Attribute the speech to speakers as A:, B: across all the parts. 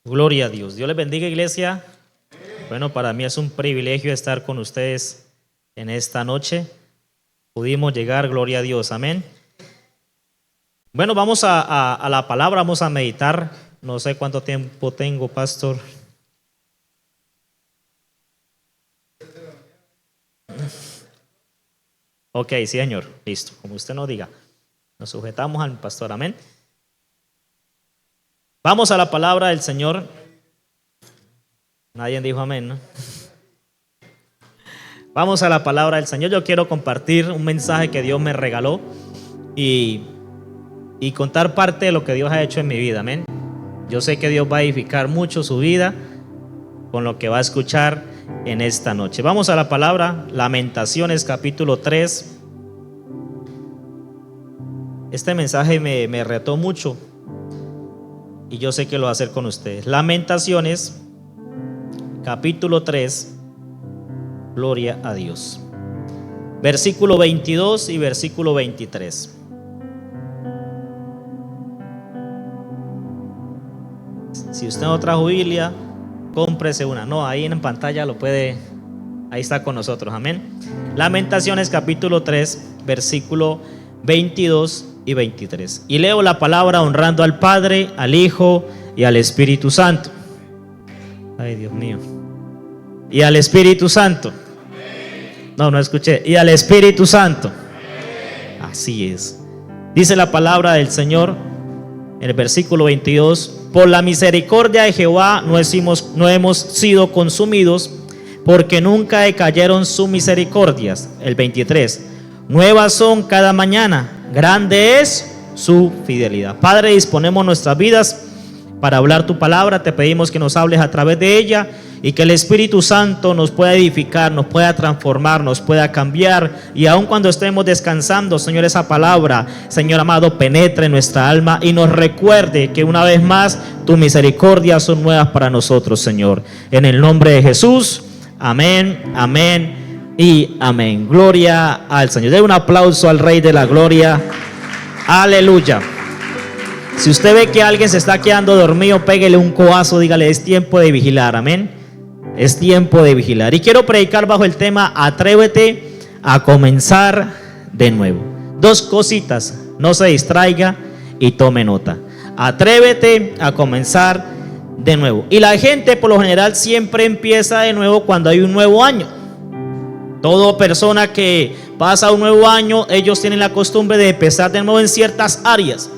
A: Gloria a Dios. Dios les bendiga, iglesia. Bueno, para mí es un privilegio estar con ustedes en esta noche. Pudimos llegar, gloria a Dios, amén. Bueno, vamos a la palabra, vamos a meditar. No sé cuánto tiempo tengo, pastor. Ok, sí, señor, listo, como usted nos diga. Nos sujetamos al pastor, amén. Vamos a la palabra del Señor. Nadie dijo amén, ¿no? Vamos a la palabra del Señor. Yo quiero compartir un mensaje que Dios me regaló y contar parte de lo que Dios ha hecho en mi vida, amén. Yo sé que Dios va a edificar mucho su vida con lo que va a escuchar en esta noche. Vamos a la palabra, Lamentaciones capítulo 3. Este mensaje me retó mucho y yo sé que lo va a hacer con ustedes. Lamentaciones capítulo 3, gloria a Dios. Versículo 22 y versículo 23. Si usted no trajo Biblia, cómprese una. No, ahí en pantalla lo puede, ahí está con nosotros, amén. Lamentaciones capítulo 3, versículo 22 y 23. Y leo la palabra honrando al Padre, al Hijo y al Espíritu Santo. Ay, Dios mío. Y al Espíritu Santo. No escuché. Y al Espíritu Santo. Así es. Dice la palabra del Señor en el versículo 22: por la misericordia de Jehová no hemos sido consumidos, porque nunca decayeron sus misericordias. El 23: nuevas son cada mañana, grande es su fidelidad. Padre, disponemos nuestras vidas para hablar tu palabra. Te pedimos que nos hables a través de ella y que el Espíritu Santo nos pueda edificar, nos pueda transformar, nos pueda cambiar. Y aun cuando estemos descansando, Señor, esa palabra, Señor amado, penetre en nuestra alma y nos recuerde que una vez más tus misericordias son nuevas para nosotros, Señor. En el nombre de Jesús, amén, amén y amén. Gloria al Señor. Den un aplauso al Rey de la Gloria. Aleluya. Si usted ve que alguien se está quedando dormido, pégale un codazo, dígale: es tiempo de vigilar, amén. Es tiempo de vigilar. Y quiero predicar bajo el tema: atrévete a comenzar de nuevo. Dos cositas: no se distraiga y tome nota. Atrévete a comenzar de nuevo. Y la gente por lo general siempre empieza de nuevo cuando hay un nuevo año. Toda persona que pasa un nuevo año, ellos tienen la costumbre de empezar de nuevo en ciertas áreas.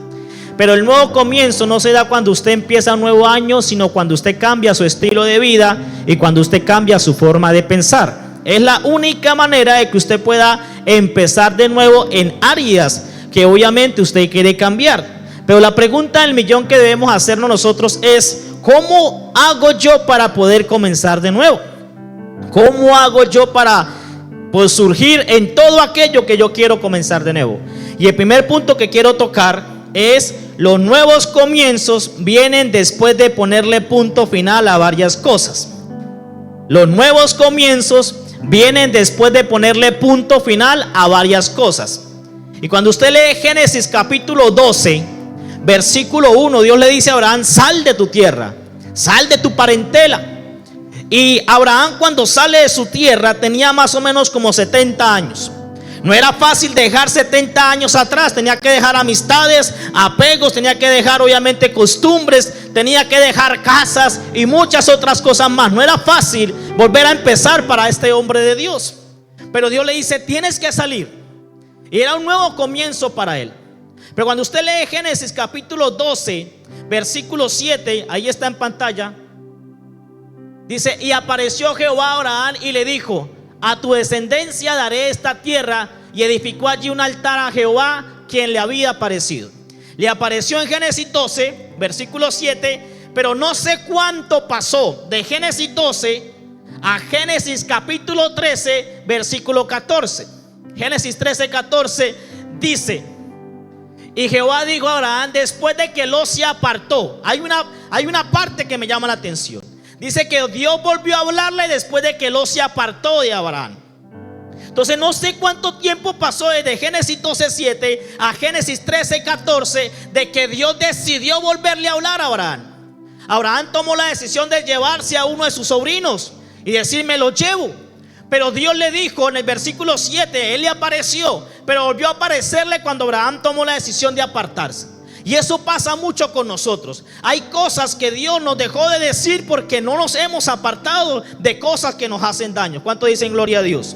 A: Pero el nuevo comienzo no se da cuando usted empieza un nuevo año, sino cuando usted cambia su estilo de vida y cuando usted cambia su forma de pensar. Es la única manera de que usted pueda empezar de nuevo en áreas que obviamente usted quiere cambiar. Pero la pregunta del millón que debemos hacernos nosotros es: ¿cómo hago yo para poder comenzar de nuevo? ¿Cómo hago yo para surgir en todo aquello que yo quiero comenzar de nuevo? Y el primer punto que quiero tocar es: los nuevos comienzos vienen después de ponerle punto final a varias cosas. Los nuevos comienzos vienen después de ponerle punto final a varias cosas. Y cuando usted lee Génesis capítulo 12, versículo 1, Dios le dice a Abraham: sal de tu tierra, sal de tu parentela. Y Abraham, cuando sale de su tierra, tenía más o menos como 70 años. No era fácil dejar 70 años atrás. Tenía que dejar amistades, apegos, tenía que dejar obviamente costumbres, tenía que dejar casas y muchas otras cosas más. No era fácil volver a empezar para este hombre de Dios. Pero Dios le dice: tienes que salir. Y era un nuevo comienzo para él. Pero cuando usted lee Génesis capítulo 12, versículo 7, ahí está en pantalla. Dice: y apareció Jehová a Abraham y le dijo: a tu descendencia daré esta tierra. Y edificó allí un altar a Jehová, quien le había aparecido. Le apareció en Génesis 12, versículo 7. Pero no sé cuánto pasó de Génesis 12 a Génesis capítulo 13, versículo 14. Génesis 13, 14 dice: y Jehová dijo a Abraham después de que Lot se apartó. Hay una parte que me llama la atención. Dice que Dios volvió a hablarle después de que Lot se apartó de Abraham. Entonces no sé cuánto tiempo pasó desde Génesis 12:7 a Génesis 13:14 de que Dios decidió volverle a hablar a Abraham. Abraham tomó la decisión de llevarse a uno de sus sobrinos y decir: me lo llevo. Pero Dios le dijo en el versículo 7, Él le apareció, pero volvió a aparecerle cuando Abraham tomó la decisión de apartarse. Y eso pasa mucho con nosotros. Hay cosas que Dios nos dejó de decir porque no nos hemos apartado de cosas que nos hacen daño. ¿Cuánto dicen gloria a Dios?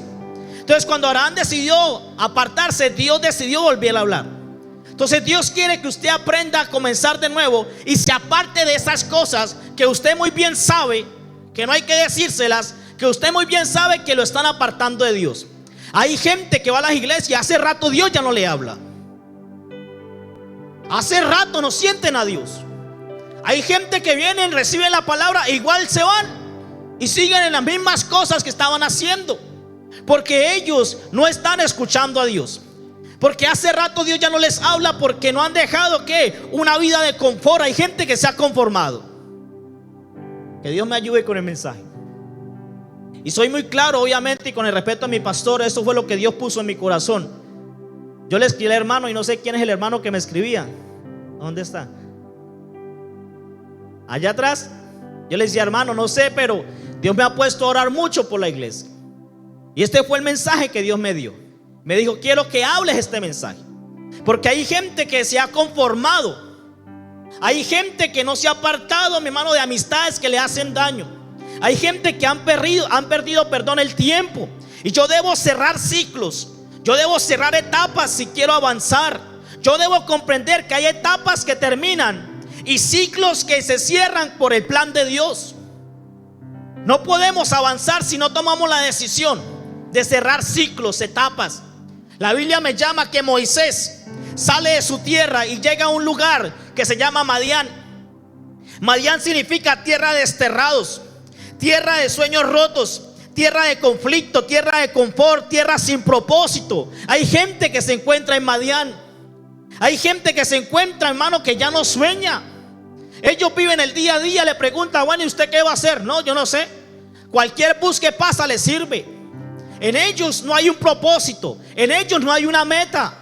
A: Entonces, cuando Abraham decidió apartarse, Dios decidió volver a hablar. Entonces Dios quiere que usted aprenda a comenzar de nuevo y se aparte de esas cosas que usted muy bien sabe que no hay que decírselas, que usted muy bien sabe que lo están apartando de Dios. Hay gente que va a las iglesias, hace rato Dios ya no le habla. Hace rato no sienten a Dios. Hay gente que vienen, reciben la palabra, igual se van y siguen en las mismas cosas que estaban haciendo, porque ellos no están escuchando a Dios. Porque hace rato Dios ya no les habla, porque no han dejado que una vida de confort. Hay gente que se ha conformado. Que Dios me ayude con el mensaje. Y soy muy claro, obviamente, y con el respeto a mi pastor, eso fue lo que Dios puso en mi corazón. Yo le escribí al hermano y no sé quién es el hermano que me escribía. ¿Dónde está? Allá atrás. Yo le decía: hermano, no sé, pero Dios me ha puesto a orar mucho por la iglesia. Y este fue el mensaje que Dios me dio. Me dijo: quiero que hables este mensaje, porque hay gente que se ha conformado. Hay gente que no se ha apartado, mi hermano, de amistades que le hacen daño. Hay gente que han perdido el tiempo. Y yo debo cerrar ciclos. Yo debo cerrar etapas si quiero avanzar. Yo debo comprender que hay etapas que terminan y ciclos que se cierran por el plan de Dios. No podemos avanzar si no tomamos la decisión de cerrar ciclos, etapas. La Biblia me llama que Moisés sale de su tierra y llega a un lugar que se llama Madián. Madián significa tierra de desterrados, tierra de sueños rotos, tierra de conflicto, tierra de confort, tierra sin propósito. Hay gente que se encuentra en Madián. Hay gente que se encuentra, hermano, que ya no sueña. Ellos viven el día a día. Le preguntan: bueno, ¿y usted qué va a hacer? No, yo no sé. Cualquier bus que pasa le sirve. En ellos no hay un propósito, en ellos no hay una meta.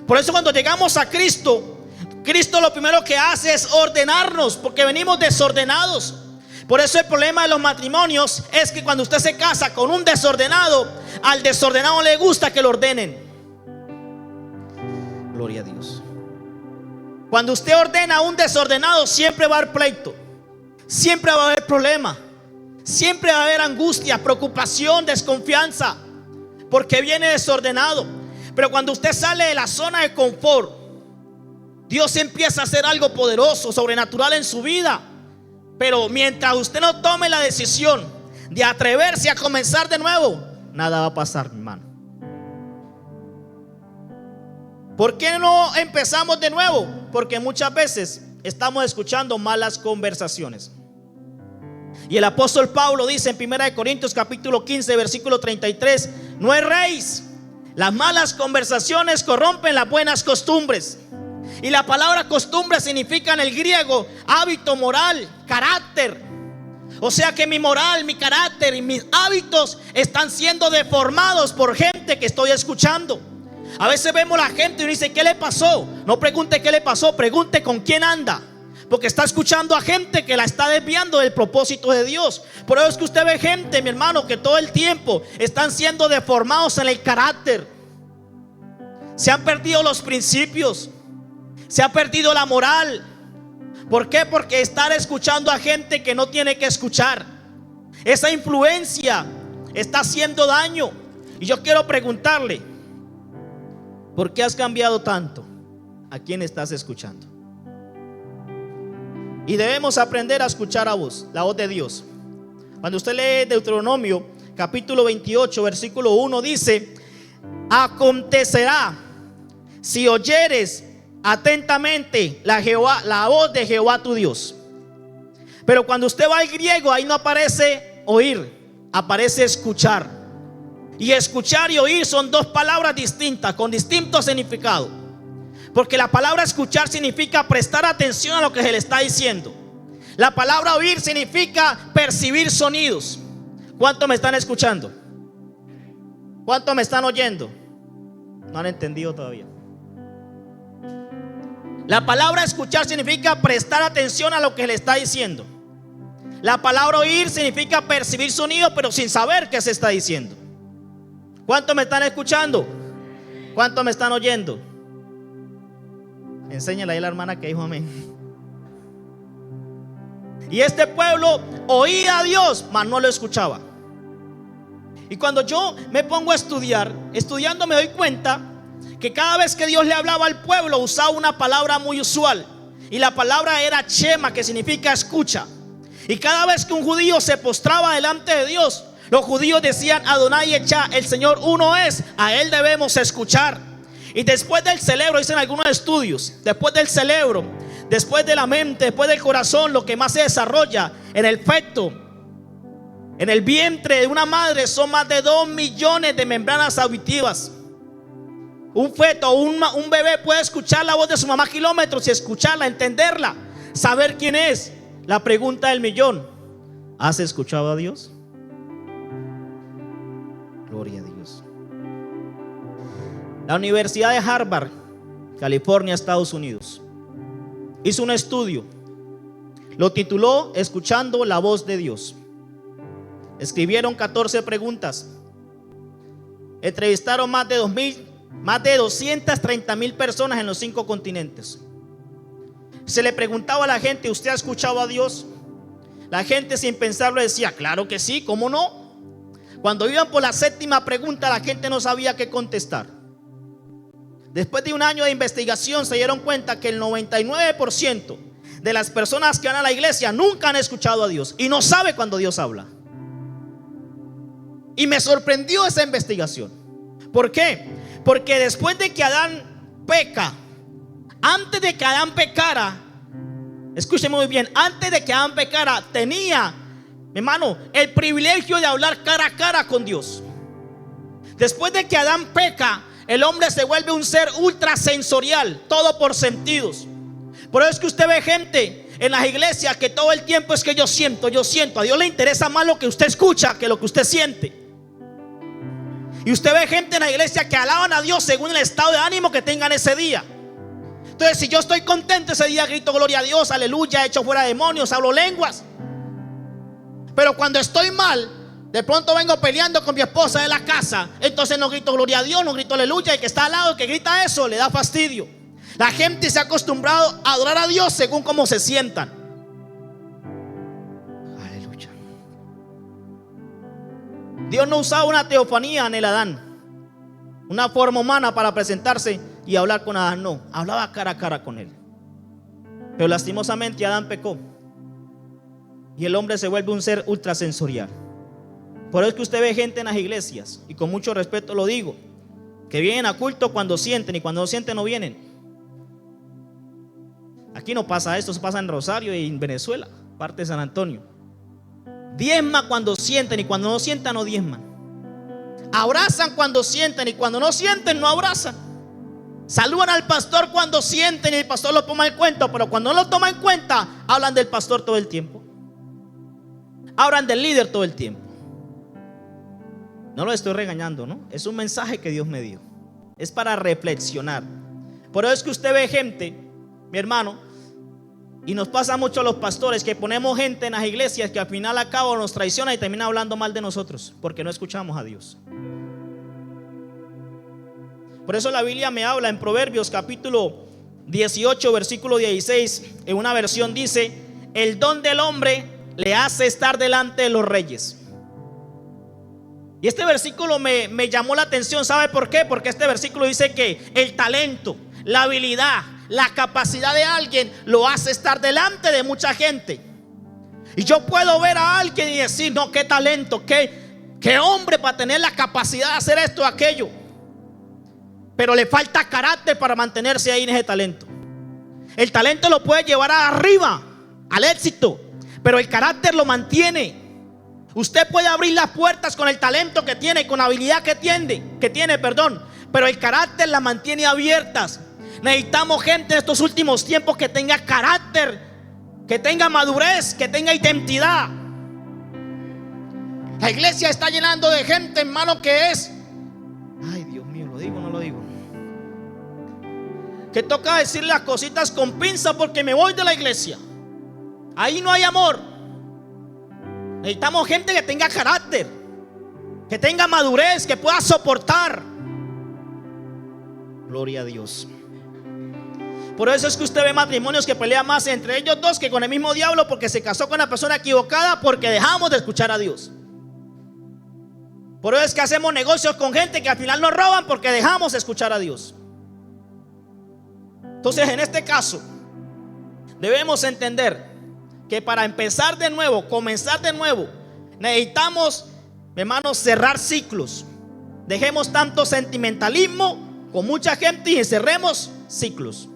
A: Por eso cuando llegamos a Cristo, Cristo lo primero que hace es ordenarnos, porque venimos desordenados. Por eso el problema de los matrimonios es que cuando usted se casa con un desordenado, al desordenado le gusta que lo ordenen. Gloria a Dios. Cuando usted ordena a un desordenado, siempre va a haber pleito, siempre va a haber problema, siempre va a haber angustia, preocupación, desconfianza, porque viene desordenado. Pero cuando usted sale de la zona de confort, Dios empieza a hacer algo poderoso, sobrenatural en su vida. Pero mientras usted no tome la decisión de atreverse a comenzar de nuevo, nada va a pasar, mi hermano. ¿Por qué no empezamos de nuevo? Porque muchas veces estamos escuchando malas conversaciones. Y el apóstol Pablo dice en 1 Corintios capítulo 15 versículo 33: no erréis, las malas conversaciones corrompen las buenas costumbres. Y la palabra costumbre significa en el griego hábito, moral, carácter. O sea que mi moral, mi carácter y mis hábitos están siendo deformados por gente que estoy escuchando. A veces vemos a la gente y uno dice: ¿qué le pasó? No pregunte qué le pasó, pregunte con quién anda, porque está escuchando a gente que la está desviando del propósito de Dios. Por eso es que usted ve gente, mi hermano, que todo el tiempo están siendo deformados en el carácter. Se han perdido los principios, se ha perdido la moral. ¿Por qué? Porque estar escuchando a gente que no tiene que escuchar. Esa influencia está haciendo daño. Y yo quiero preguntarle: ¿por qué has cambiado tanto? ¿A quién estás escuchando? Y debemos aprender a escuchar la voz de Dios. Cuando usted lee Deuteronomio capítulo 28 versículo 1, dice: acontecerá si oyeres atentamente la voz de Jehová tu Dios. Pero cuando usted va al griego, ahí no aparece oír, aparece escuchar. Y escuchar y oír son dos palabras distintas, con distinto significado. Porque la palabra escuchar significa prestar atención a lo que se le está diciendo. La palabra oír significa percibir sonidos. ¿Cuántos me están escuchando? ¿Cuántos me están oyendo? No han entendido todavía. La palabra escuchar significa prestar atención a lo que le está diciendo. La palabra oír significa percibir sonido pero sin saber qué se está diciendo. ¿Cuántos me están escuchando? ¿Cuántos me están oyendo? Enséñale ahí a la hermana que dijo amén. Y este pueblo oía a Dios, mas no lo escuchaba. Y cuando yo me pongo a estudiar, estudiando me doy cuenta que cada vez que Dios le hablaba al pueblo usaba una palabra muy usual. Y la palabra era shema, que significa escucha. Y cada vez que un judío se postraba delante de Dios, los judíos decían Adonai Echá, el Señor uno es, a Él debemos escuchar. Y después del cerebro, dicen algunos estudios, después del cerebro, después de la mente, después del corazón, lo que más se desarrolla en el feto, en el vientre de una madre, son más de 2 millones de membranas auditivas. Un feto o un bebé puede escuchar la voz de su mamá a kilómetros y escucharla, entenderla, saber quién es. La pregunta del millón: ¿has escuchado a Dios? Gloria a Dios. La Universidad de Harvard, California, Estados Unidos, hizo un estudio. Lo tituló Escuchando la voz de Dios. Escribieron 14 preguntas. Entrevistaron más de 230,000 personas en los 5 continentes. Se le preguntaba a la gente: ¿usted ha escuchado a Dios? La gente sin pensarlo decía: claro que sí, ¿cómo no? Cuando iban por la 7ª pregunta, la gente no sabía qué contestar. Después de un año de investigación se dieron cuenta que el 99% de las personas que van a la iglesia nunca han escuchado a Dios y no sabe cuando Dios habla. Y me sorprendió esa investigación. ¿Por qué? Porque después de que Adán peca, antes de que Adán pecara, escúcheme muy bien, antes de que Adán pecara, tenía, mi hermano, el privilegio de hablar cara a cara con Dios. Después de que Adán peca, el hombre se vuelve un ser ultrasensorial, todo por sentidos. Por eso es que usted ve gente en las iglesias que todo el tiempo es que yo siento. A Dios le interesa más lo que usted escucha que lo que usted siente. Y usted ve gente en la iglesia que alaban a Dios según el estado de ánimo que tengan ese día. Entonces, si yo estoy contento ese día, grito gloria a Dios, aleluya, echo fuera demonios, hablo lenguas. Pero cuando estoy mal, de pronto vengo peleando con mi esposa de la casa, entonces no grito gloria a Dios, no grito aleluya. El que está al lado, el que grita eso, le da fastidio. La gente se ha acostumbrado a adorar a Dios según cómo se sientan. Aleluya. Dios no usaba una teofanía en el Adán, una forma humana para presentarse y hablar con Adán. No, hablaba cara a cara con él. Pero lastimosamente Adán pecó y el hombre se vuelve un ser ultrasensorial. Por eso es que usted ve gente en las iglesias, y con mucho respeto lo digo, que vienen a culto cuando sienten y cuando no sienten no vienen. Aquí no pasa esto, eso pasa en Rosario y en Venezuela, parte de San Antonio. Diezma cuando sienten y cuando no sientan no diezman. Abrazan cuando sienten y cuando no sienten no abrazan. Saludan al pastor cuando sienten y el pastor lo toma en cuenta, pero cuando no lo toma en cuenta hablan del pastor todo el tiempo. Hablan del líder todo el tiempo. No lo estoy regañando, ¿no? Es un mensaje que Dios me dio. Es para reflexionar. Por eso es que usted ve gente, mi hermano, y nos pasa mucho a los pastores, que ponemos gente en las iglesias que al final a cabo nos traiciona y termina hablando mal de nosotros porque no escuchamos a Dios. Por eso la Biblia me habla en Proverbios capítulo 18 versículo 16. En una versión dice: el don del hombre le hace estar delante de los reyes. Y este versículo me llamó la atención. ¿Sabe por qué? Porque este versículo dice que el talento, la habilidad, la capacidad de alguien lo hace estar delante de mucha gente. Y yo puedo ver a alguien y decir: no, qué talento, qué hombre para tener la capacidad de hacer esto o aquello. Pero le falta carácter para mantenerse ahí en ese talento. El talento lo puede llevar arriba, al éxito, pero el carácter lo mantiene. Usted puede abrir las puertas con el talento que tiene, con la habilidad que tiene, pero el carácter las mantiene abiertas. Necesitamos gente en estos últimos tiempos que tenga carácter, que tenga madurez, que tenga identidad. La iglesia está llenando de gente, hermano, que es, ay Dios mío, ¿lo digo o no lo digo? que toca decir las cositas con pinza porque me voy de la iglesia. Ahí no hay amor. Necesitamos gente que tenga carácter, que tenga madurez, que pueda soportar. Gloria a Dios. Por eso es que usted ve matrimonios que pelean más entre ellos dos que con el mismo diablo, porque se casó con la persona equivocada, porque dejamos de escuchar a Dios. Por eso es que hacemos negocios con gente que al final nos roban, porque dejamos de escuchar a Dios. Entonces, en este caso, debemos entender que para empezar de nuevo, comenzar de nuevo, necesitamos, hermanos, cerrar ciclos. Dejemos tanto sentimentalismo con mucha gente y cerremos ciclos.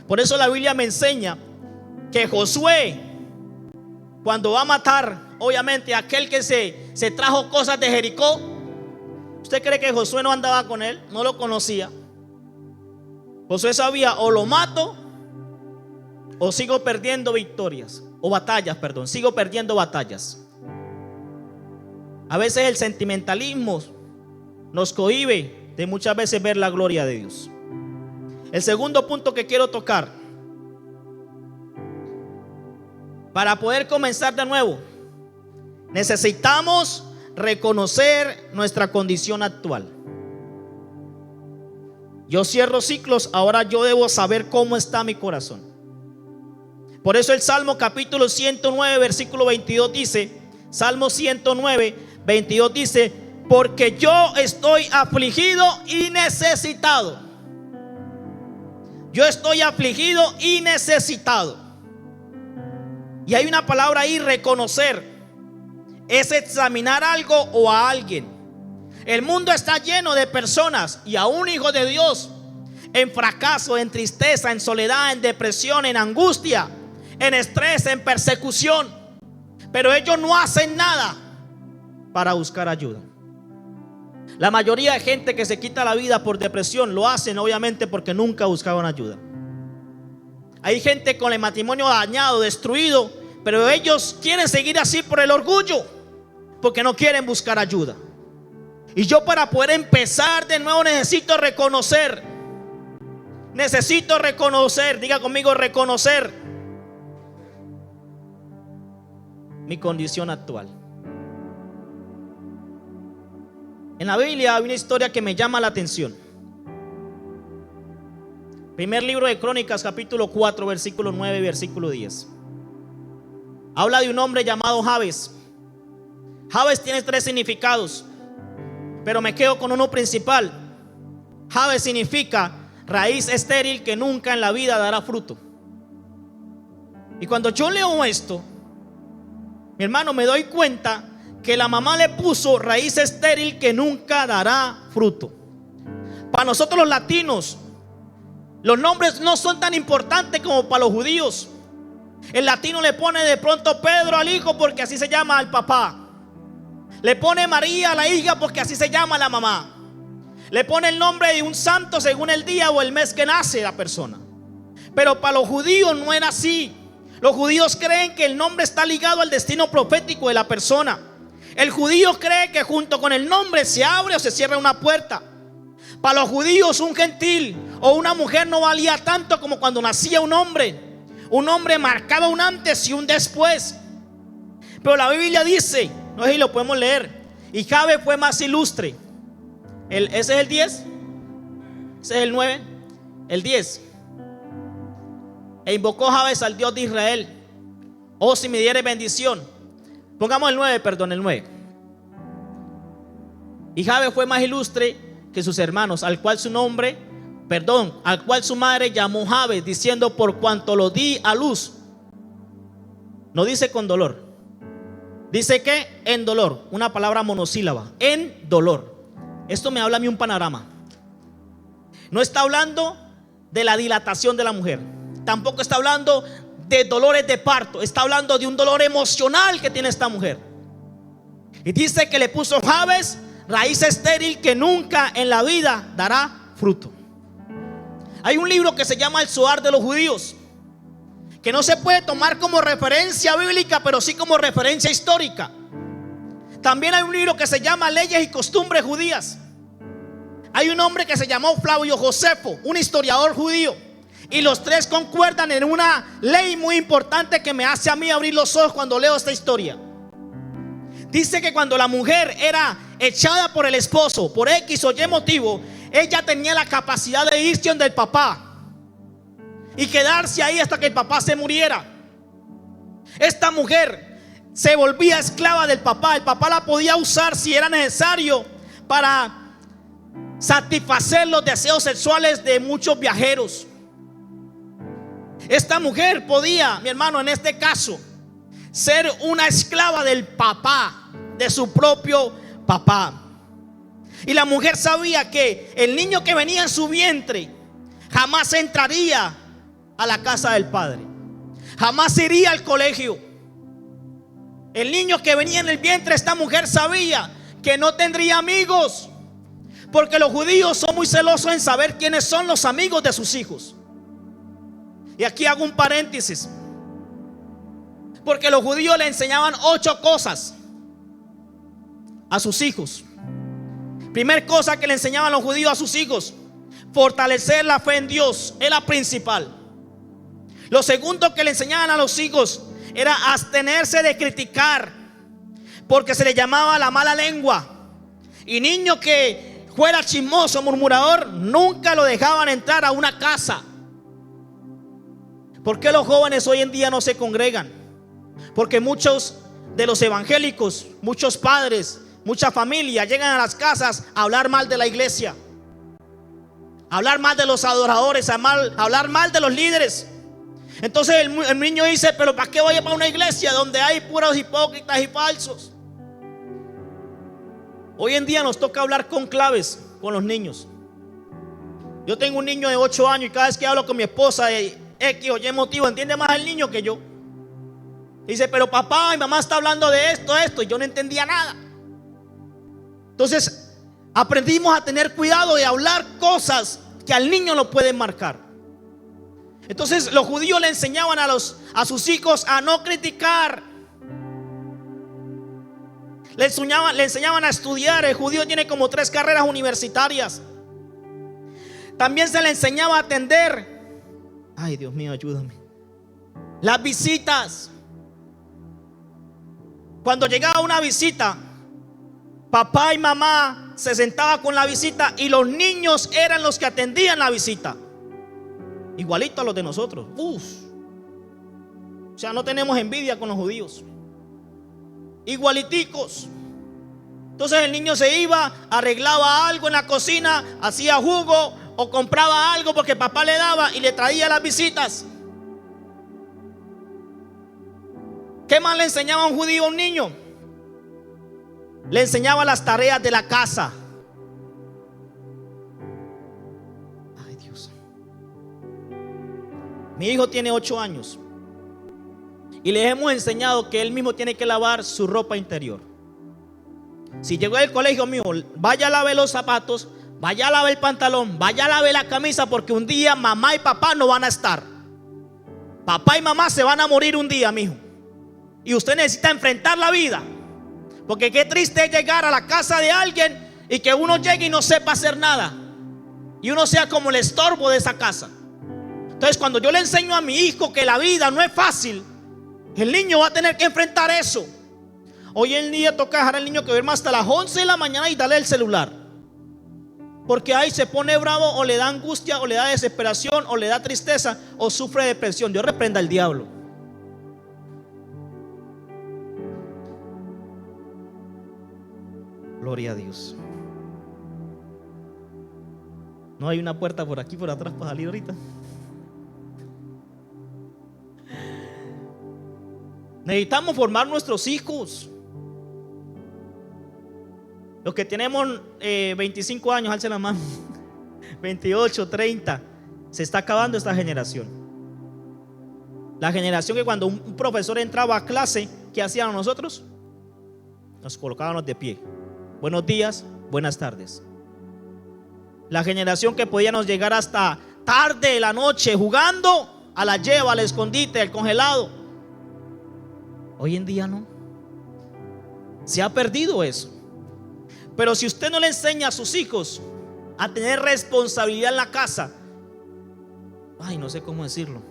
A: Por eso la Biblia me enseña que Josué, cuando va a matar, obviamente, a aquel que se trajo cosas de Jericó, ¿usted cree que Josué no andaba con él? No lo conocía. Josué sabía: o lo mato o sigo perdiendo victorias, o batallas, perdón, sigo perdiendo batallas. A veces el sentimentalismo nos cohíbe de muchas veces ver la gloria de Dios. El segundo punto que quiero tocar, para poder comenzar de nuevo, necesitamos reconocer nuestra condición actual. Yo cierro ciclos, ahora yo debo saber cómo está mi corazón. Por eso el Salmo capítulo 109 versículo 22 dice, Salmo 109 22 dice: porque yo estoy afligido y necesitado. Yo estoy afligido y necesitado. Y hay una palabra ahí: reconocer. Es examinar algo o a alguien. El mundo está lleno de personas, y aún hijos de Dios, en fracaso, en tristeza, en soledad, en depresión, en angustia, en estrés, en persecución. Pero ellos no hacen nada para buscar ayuda. La mayoría de gente que se quita la vida por depresión lo hacen obviamente porque nunca buscaban ayuda. Hay gente con el matrimonio dañado, destruido, pero ellos quieren seguir así por el orgullo, porque no quieren buscar ayuda. Y yo, para poder empezar de nuevo, necesito reconocer. Necesito reconocer, diga conmigo, reconocer mi condición actual. En la Biblia hay una historia que me llama la atención. Primer libro de Crónicas, capítulo 4, versículo 9 y versículo 10. Habla de un hombre llamado Jabes. Jabes tiene 3 significados, pero me quedo con uno principal. Jabes significa raíz estéril que nunca en la vida dará fruto. Y cuando yo leo esto, mi hermano, me doy cuenta que la mamá le puso raíz estéril que nunca dará fruto. Para nosotros los latinos, los nombres no son tan importantes como para los judíos. El latino le pone de pronto Pedro al hijo porque así se llama al papá. Le pone María a la hija porque así se llama la mamá. Le pone el nombre de un santo según el día o el mes que nace la persona. Pero para los judíos no era así. Los judíos creen que el nombre está ligado al destino profético de la persona. El judío cree que junto con el nombre se abre o se cierra una puerta. Para los judíos, un gentil o una mujer no valía tanto como cuando nacía un hombre. Un hombre marcaba un antes y un después. Pero la Biblia dice, no sé si lo podemos leer, y Jabes fue más ilustre. ¿Ese es el 10? ¿Ese es el 9? El 10. E invocó Jabes al Dios de Israel: oh, si me diere bendición. Pongamos el 9, perdón, el 9. Y Jabes fue más ilustre que sus hermanos, al cual su madre llamó Jabes, diciendo: por cuanto lo di a luz. No dice con dolor, dice que en dolor. Una palabra monosílaba, en dolor. Esto me habla a mí un panorama. No está hablando de la dilatación de la mujer, tampoco está hablando de dolores de parto. Está hablando de un dolor emocional que tiene esta mujer. Y dice que le puso Jabes raíz estéril que nunca en la vida dará fruto. Hay un libro que se llama El Zohar de los Judíos, que no se puede tomar como referencia bíblica, pero sí como referencia histórica. También hay un libro que se llama Leyes y Costumbres Judías.
B: Hay un hombre que se llamó Flavio Josefo, un historiador judío, y los tres concuerdan en una ley muy importante que me hace a mí abrir los ojos cuando leo esta historia. Dice que cuando la mujer era echada por el esposo por X o Y motivo, ella tenía la capacidad de irse donde el papá y quedarse ahí hasta que el papá se muriera. Esta mujer se volvía esclava del papá. El papá la podía usar si era necesario para satisfacer los deseos sexuales de muchos viajeros. Esta mujer podía, mi hermano, en este caso, ser una esclava del papá, de su propio papá. Y la mujer sabía que el niño que venía en su vientre jamás entraría a la casa del padre, jamás iría al colegio. El niño que venía en el vientre, esta mujer sabía que no tendría amigos, porque los judíos son muy celosos en saber quiénes son los amigos de sus hijos. Y aquí hago un paréntesis, porque los judíos le enseñaban 8 cosas a sus hijos. Primer cosa que le enseñaban los judíos a sus hijos: fortalecer la fe en Dios, es la principal. Lo segundo que le enseñaban a los hijos era abstenerse de criticar, porque se le llamaba la mala lengua. Y niño que fuera chismoso, murmurador, nunca lo dejaban entrar a una casa. ¿Por qué los jóvenes hoy en día no se congregan? Porque muchos de los evangélicos, muchos padres, muchas familias llegan a las casas a hablar mal de la iglesia, a hablar mal de los adoradores, a hablar mal de los líderes. Entonces el niño dice: pero ¿para qué voy a para una iglesia donde hay puros hipócritas y falsos? Hoy en día nos toca hablar con claves con los niños. Yo tengo un niño de 8 años y cada vez que hablo con mi esposa de X o Y motivo, entiende más el niño que yo. Dice: pero papá, mi mamá está hablando de esto, y yo no entendía nada. Entonces aprendimos a tener cuidado de hablar cosas que al niño lo pueden marcar. Entonces los judíos le enseñaban a sus hijos a no criticar. Le enseñaban a estudiar. El judío tiene como 3 carreras universitarias. También se le enseñaba a atender, ay Dios mío, ayúdame, las visitas. Cuando llegaba una visita, papá y mamá se sentaban con la visita y los niños eran los que atendían la visita, igualito a los de nosotros. O sea, no tenemos envidia con los judíos, igualiticos. Entonces el niño se iba, arreglaba algo en la cocina, hacía jugo o compraba algo porque papá le daba y le traía las visitas. ¿Qué más le enseñaba a un judío a un niño? Le enseñaba las tareas de la casa. Ay Dios. Mi hijo tiene 8 años y le hemos enseñado que él mismo tiene que lavar su ropa interior. Si llegó del colegio, mío, vaya a lavar los zapatos, vaya a lavar el pantalón, vaya a lavar la camisa, porque un día mamá y papá no van a estar. Papá y mamá se van a morir un día, mijo. Y usted necesita enfrentar la vida, porque qué triste es llegar a la casa de alguien y que uno llegue y no sepa hacer nada, y uno sea como el estorbo de esa casa. Entonces cuando yo le enseño a mi hijo que la vida no es fácil, el niño va a tener que enfrentar eso. Hoy en día toca dejar al niño que duerma hasta las 11 de la mañana y darle el celular, porque ahí se pone bravo, o le da angustia, o le da desesperación, o le da tristeza, o sufre depresión. Dios reprenda al diablo. Gloria a Dios. No hay una puerta por aquí, por atrás para salir ahorita. Necesitamos formar nuestros hijos. Los que tenemos 25 años, alcen la mano. 28, 30. Se está acabando esta generación. La generación que cuando un profesor entraba a clase, ¿qué hacían nosotros? Nos colocábamos de pie. Buenos días, buenas tardes. La generación que podíamos llegar hasta tarde de la noche jugando a la lleva, al escondite, al congelado. Hoy en día no. Se ha perdido eso. Pero si usted no le enseña a sus hijos a tener responsabilidad en la casa. Ay, no sé cómo decirlo.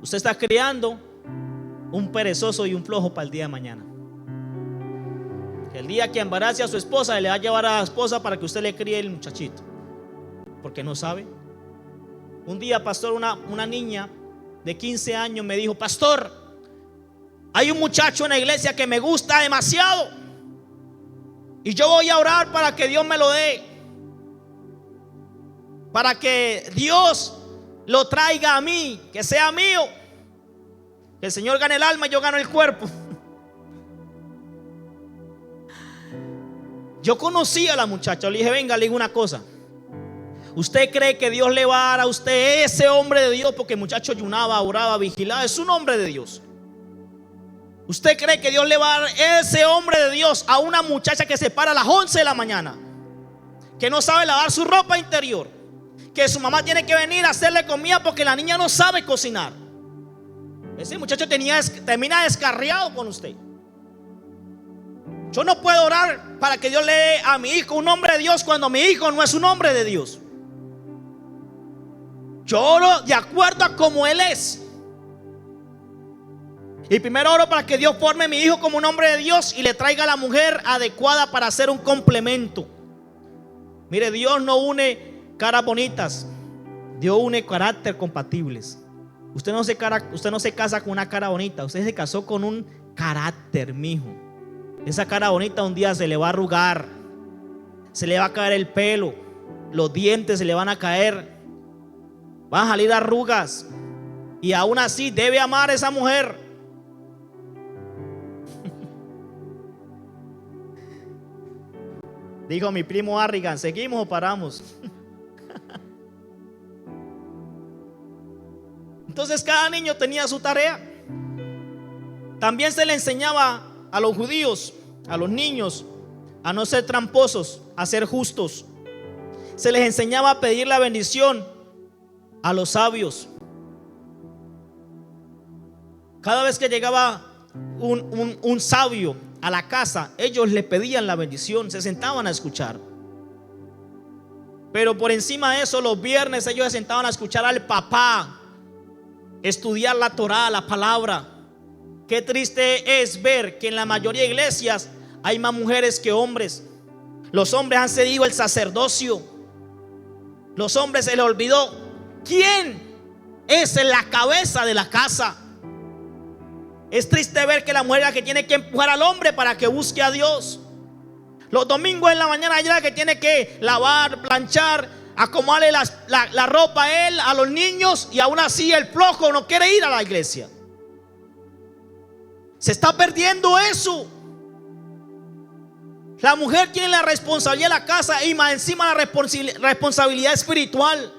B: Usted está criando un perezoso y un flojo para el día de mañana. Que el día que embarace a su esposa, le va a llevar a la esposa para que usted le críe el muchachito, porque no sabe. Un día, pastor, una niña de 15 años me dijo: pastor, hay un muchacho en la iglesia que me gusta demasiado y yo voy a orar para que Dios me lo dé, para que Dios lo traiga a mí, que sea mío, que el Señor gane el alma y yo gano el cuerpo. Yo conocí a la muchacha, le dije: venga, le digo una cosa. ¿Usted cree que Dios le va a dar a usted ese hombre de Dios? Porque el muchacho ayunaba, oraba, vigilaba, es un hombre de Dios. ¿Usted cree que Dios le va a dar ese hombre de Dios a una muchacha que se para a las 11 de la mañana, que no sabe lavar su ropa interior, que su mamá tiene que venir a hacerle comida porque la niña no sabe cocinar? Ese muchacho termina descarriado con usted. Yo no puedo orar para que Dios le dé a mi hijo un hombre de Dios cuando mi hijo no es un hombre de Dios. Yo oro de acuerdo a como él es. Y primero oro para que Dios forme a mi hijo como un hombre de Dios y le traiga a la mujer adecuada para hacer un complemento. Mire, Dios no une caras bonitas, Dios une carácter compatibles. Usted no se casa con una cara bonita, usted se casó con un carácter, mijo. Esa cara bonita un día se le va a arrugar, se le va a caer el pelo, los dientes se le van a caer, van a salir arrugas, y aún así debe amar a esa mujer. Dijo mi primo Arrigan: ¿seguimos o paramos? Entonces cada niño tenía su tarea. También se le enseñaba a los judíos, a los niños, a no ser tramposos, a ser justos. Se les enseñaba a pedir la bendición a los sabios. Cada vez que llegaba un sabio a la casa, ellos le pedían la bendición, se sentaban a escuchar. Pero por encima de eso, los viernes ellos se sentaban a escuchar al papá, estudiar la Torá, la palabra. Qué triste es ver que en la mayoría de iglesias hay más mujeres que hombres. Los hombres han cedido el sacerdocio. Los hombres se les olvidó quién es la cabeza de la casa. Es triste ver que la mujer es la que tiene que empujar al hombre para que busque a Dios. Los domingos en la mañana ella es la que tiene que lavar, planchar, acomodarle la ropa a él, a los niños, y aún así el flojo no quiere ir a la iglesia. Se está perdiendo eso. La mujer tiene la responsabilidad de la casa y más encima la responsabilidad espiritual,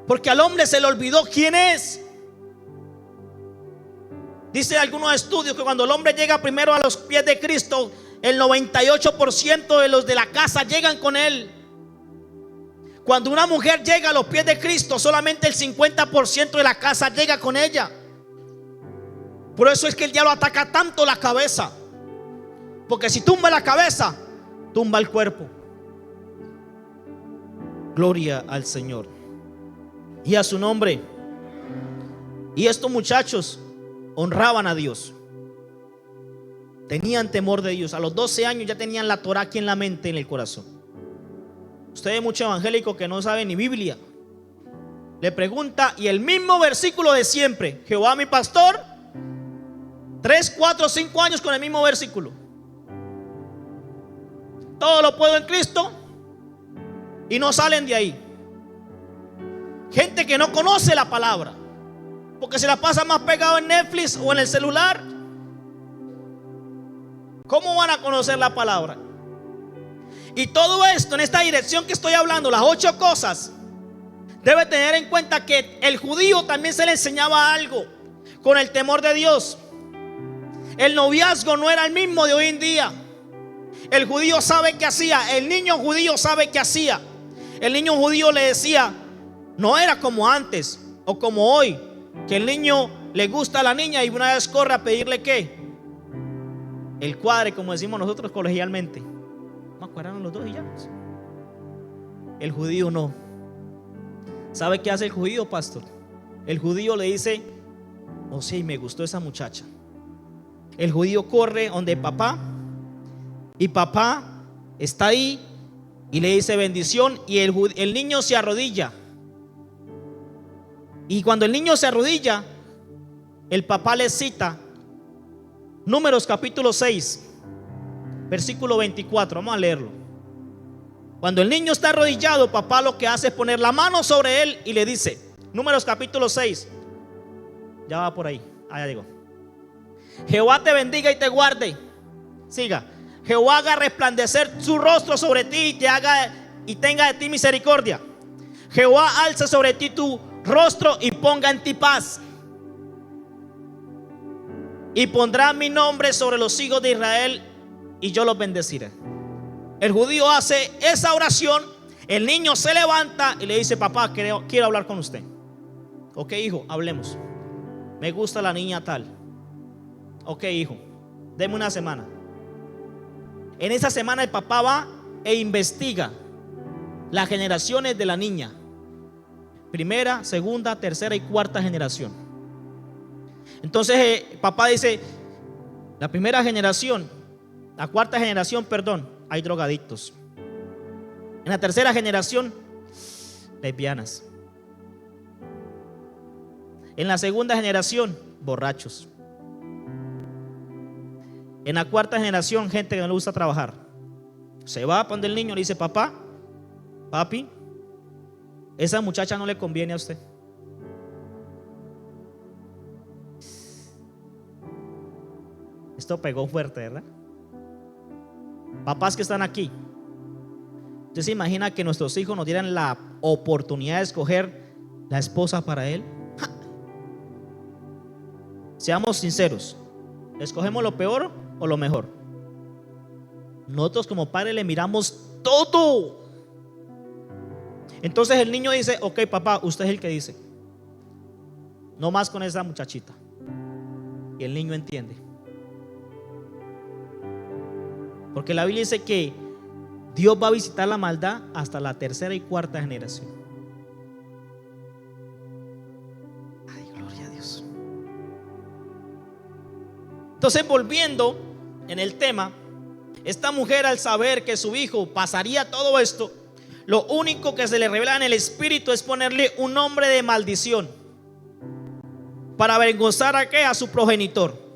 B: porque al hombre se le olvidó quién es. Dice algunos estudios que cuando el hombre llega primero a los pies de Cristo, el 98% de los de la casa llegan con él. Cuando una mujer llega a los pies de Cristo, solamente el 50% de la casa llega con ella. Por eso es que el diablo ataca tanto la cabeza, porque si tumba la cabeza, tumba el cuerpo. Gloria al Señor y a su nombre. Y estos muchachos honraban a Dios, tenían temor de Dios. A los 12 años ya tenían la Torá aquí en la mente, en el corazón. Usted ve mucho evangélico que no sabe ni Biblia. Le pregunta y el mismo versículo de siempre: Jehová mi pastor. 3, 4, 5 años con el mismo versículo. Todo lo puedo en Cristo, y no salen de ahí. Gente que no conoce la palabra, porque se la pasa más pegado en Netflix o en el celular. ¿Cómo van a conocer la palabra? Y todo esto en esta dirección que estoy hablando, las 8 cosas, debe tener en cuenta que el judío también se le enseñaba algo con el temor de Dios. El noviazgo no era el mismo de hoy en día. El judío sabe qué hacía. El niño judío sabe qué hacía. El niño judío le decía, no era como antes o como hoy, que el niño le gusta a la niña y una vez corre a pedirle ¿qué? El cuadre, como decimos nosotros colegialmente.
A: Vamos a cuadrarnos los dos y ya. El judío no. ¿Sabe qué hace el judío, pastor? El judío le dice: oh sí, me gustó esa muchacha. El judío corre donde papá, y papá está ahí y le dice bendición, y el niño se arrodilla. Y cuando el niño se arrodilla, el papá le cita Números capítulo 6, versículo 24. Vamos a leerlo. Cuando el niño está arrodillado, papá lo que hace es poner la mano sobre él y le dice, Números capítulo 6, ya va por ahí, ya llegó. Jehová te bendiga y te guarde. Siga. Jehová haga resplandecer su rostro sobre ti y tenga de ti misericordia. Jehová alce sobre ti tu rostro y ponga en ti paz. Y pondrá mi nombre sobre los hijos de Israel y yo los bendeciré. El judío hace esa oración. El niño se levanta y le dice: papá, quiero hablar con usted. Ok, hijo, hablemos. Me gusta la niña tal. Ok, hijo, deme una semana. En esa semana el papá va e investiga las generaciones de la niña. Primera, segunda, tercera y cuarta generación. Entonces papá dice: la primera generación, la cuarta generación, perdón, hay drogadictos. En la tercera generación, lesbianas. En la segunda generación, borrachos. En la cuarta generación, gente que no le gusta trabajar. Se va donde el niño le dice: papá, papi, esa muchacha no le conviene a usted. Esto pegó fuerte, ¿verdad? Papás que están aquí, ¿usted se imagina que nuestros hijos nos dieran la oportunidad de escoger la esposa para él? ¡Ja! Seamos sinceros, ¿escogemos lo peor o lo mejor? Nosotros como padres le miramos todo. Entonces el niño dice: ok, papá, usted es el que dice, no más con esa muchachita. Y el niño entiende. Porque la Biblia dice que Dios va a visitar la maldad hasta la tercera y cuarta generación. Ay, gloria a Dios. Entonces, volviendo en el tema, esta mujer, al saber que su hijo pasaría todo esto, lo único que se le revela en el espíritu es ponerle un nombre de maldición para avergonzar a su progenitor.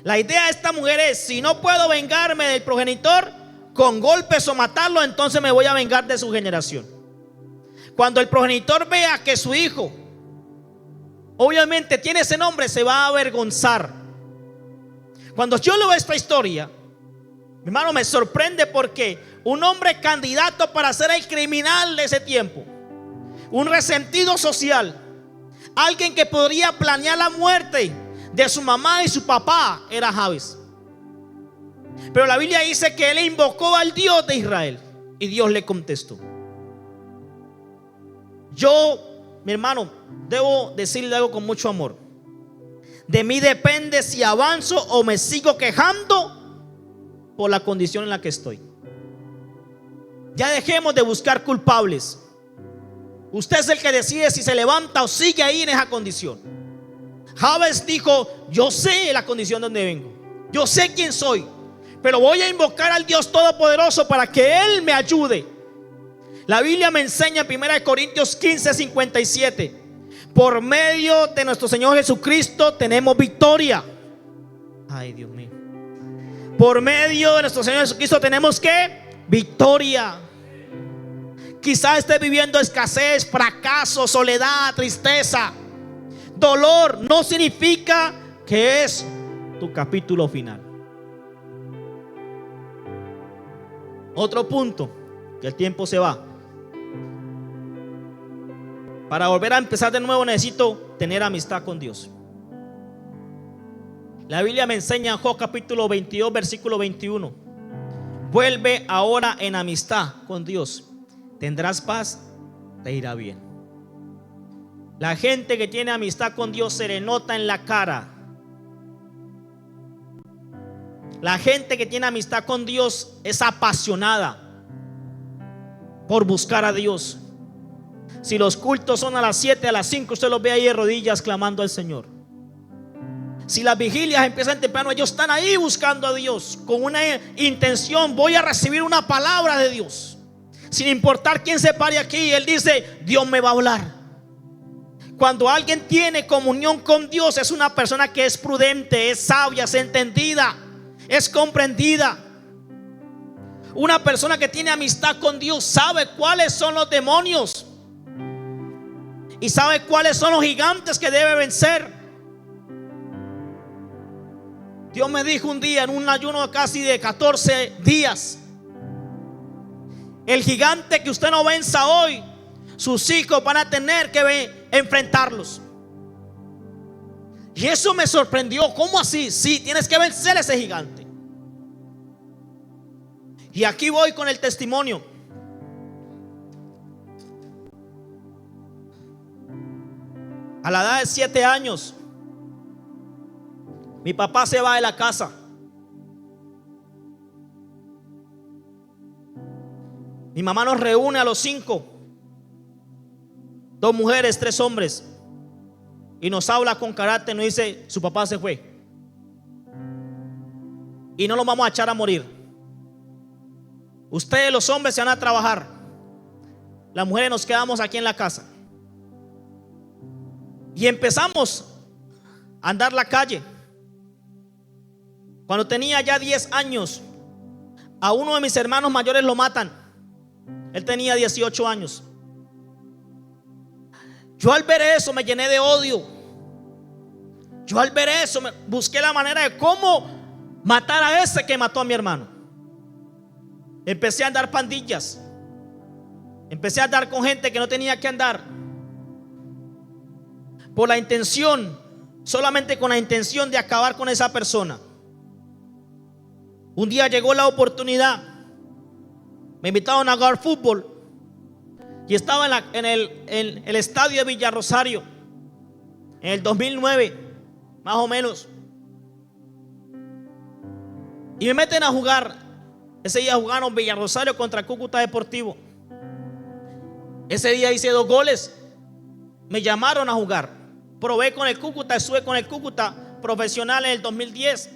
A: La idea de esta mujer es: si no puedo vengarme del progenitor con golpes o matarlo, entonces me voy a vengar de su generación. Cuando el progenitor vea que su hijo obviamente tiene ese nombre, se va a avergonzar. Cuando yo leo esta historia, mi hermano, me sorprende, porque un hombre candidato para ser el criminal de ese tiempo, un resentido social, alguien que podría planear la muerte de su mamá y su papá, era Jabes. Pero la Biblia dice que él invocó al Dios de Israel y Dios le contestó. Yo, mi hermano, debo decirle algo con mucho amor. De mí depende si avanzo o me sigo quejando por la condición en la que estoy. Ya dejemos de buscar culpables. Usted es el que decide si se levanta o sigue ahí en esa condición. Jabes dijo: yo sé la condición donde vengo, yo sé quién soy, pero voy a invocar al Dios Todopoderoso para que Él me ayude. La Biblia me enseña en 1 Corintios 15, 57: por medio de nuestro Señor Jesucristo tenemos victoria. Ay, Dios mío. Por medio de nuestro Señor Jesucristo tenemos ¿qué? Victoria. Quizás estés viviendo escasez, fracaso, soledad, tristeza, dolor. No significa que es tu capítulo final. Otro punto, que el tiempo se va. Para volver a empezar de nuevo necesito tener amistad con Dios. La Biblia me enseña en Job capítulo 22 versículo 21: vuelve ahora en amistad con Dios, tendrás paz, te irá bien. La gente que tiene amistad con Dios se le nota en la cara. La gente que tiene amistad con Dios es apasionada.
B: por buscar a Dios. Si los cultos son a las 7, a las 5, usted los ve ahí de rodillas clamando al Señor. Si las vigilias empiezan temprano, ellos están ahí buscando a Dios con una intención: voy a recibir una palabra de Dios. Sin importar quién se pare aquí, él dice: Dios me va a hablar. Cuando alguien tiene comunión con Dios, es una persona que es prudente, es sabia, es entendida, es comprendida. Una persona que tiene amistad con Dios sabe cuáles son los demonios y sabe cuáles son los gigantes que debe vencer. Dios me dijo un día en un ayuno casi de 14 días: el gigante que usted no venza hoy, sus hijos van a tener que enfrentarlos. Y eso me sorprendió. ¿Cómo así? Sí, tienes que vencer ese gigante. Y aquí voy con el testimonio. A la edad de 7 años, mi papá se va de la casa. Mi mamá nos reúne a los 5, 2 mujeres, 3 hombres, y nos habla con carácter. Nos dice: su papá se fue y no lo vamos a echar a morir. Ustedes los hombres se van a trabajar, las mujeres nos quedamos aquí en la casa. Y empezamos a andar la calle. Cuando tenía ya 10 años, a uno de mis hermanos mayores lo matan. Él tenía 18 años. Yo al ver eso me llené de odio. Yo al ver eso busqué la manera de cómo matar a ese que mató a mi hermano. Empecé a andar pandillas. Empecé a andar con gente que no tenía que andar, por la intención, solamente con la intención de acabar con esa persona. Un día llegó la oportunidad. Me invitaron a jugar fútbol y estaba en el estadio de Villarrosario en el 2009, más o menos. Y me meten a jugar. Ese día jugaron Villarrosario contra Cúcuta Deportivo. Ese día hice 2 goles. Me llamaron a jugar. Probé con el Cúcuta, estuve con el Cúcuta profesional en el 2010,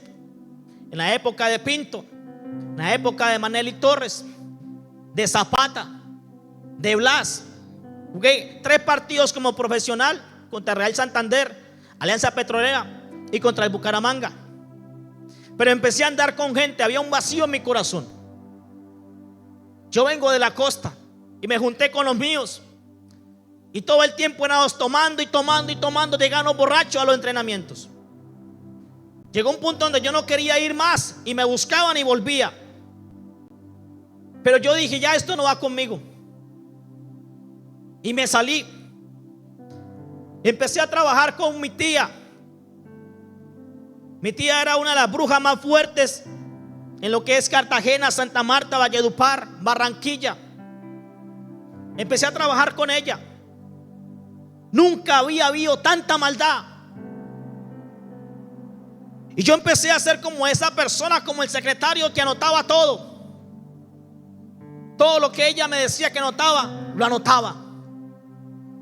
B: en la época de Pinto, en la época de Maneli Torres, de Zapata, de Blas. Jugué 3 partidos como profesional: contra Real Santander, Alianza Petrolera y contra el Bucaramanga. Pero empecé a andar con gente, había un vacío en mi corazón. Yo vengo de la costa y me junté con los míos, y todo el tiempo éramos tomando y tomando y tomando, llegando borrachos a los entrenamientos. Llegó un punto donde yo no quería ir más y me buscaban y volvía. Pero yo dije: ya esto no va conmigo. Y me salí. Empecé a trabajar con mi tía. Mi tía era una de las brujas más fuertes en lo que es Cartagena, Santa Marta, Valledupar, Barranquilla. Empecé a trabajar con ella. Nunca había habido tanta maldad. Y yo empecé a ser como esa persona, como el secretario que anotaba todo. Todo lo que ella me decía que anotaba, lo anotaba.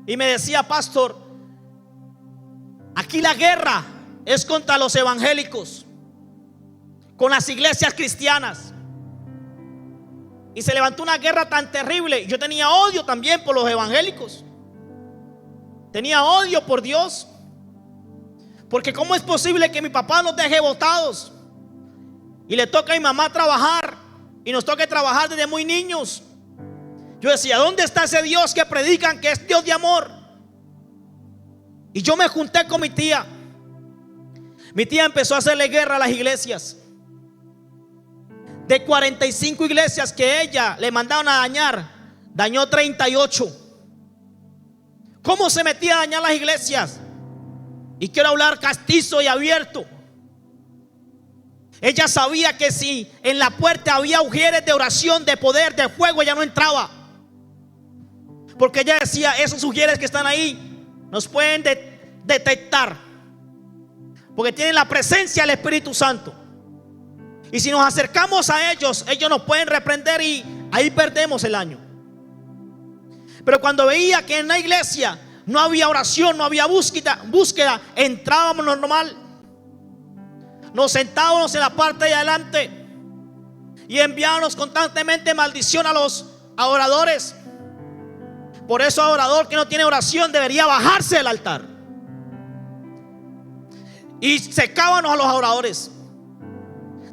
B: Y me decía: pastor, aquí la guerra es contra los evangélicos, con las iglesias cristianas. Y se levantó una guerra tan terrible. Yo tenía odio también por los evangélicos. Tenía odio por Dios. Porque ¿cómo es posible que mi papá nos deje botados y le toca a mi mamá trabajar y nos toque trabajar desde muy niños? Yo decía: ¿dónde está ese Dios que predican que es Dios de amor? Y yo me junté con mi tía. Mi tía empezó a hacerle guerra a las iglesias. De 45 iglesias que ella le mandaron a dañar, dañó 38. ¿Cómo se metía a dañar las iglesias? Y quiero hablar castizo y abierto. Ella sabía que si en la puerta había agujeros de oración, de poder, de fuego, ella no entraba. Porque ella decía: esos agujeros que están ahí nos pueden detectar, porque tienen la presencia del Espíritu Santo. Y si nos acercamos a ellos, ellos nos pueden reprender y ahí perdemos el año. Pero cuando veía que en la iglesia no había oración, no había búsqueda, entrábamos normal. Nos sentábamos en la parte de adelante y enviábamos constantemente maldición a los adoradores. Por eso adorador que no tiene oración debería bajarse del altar. Y secábamos a los adoradores.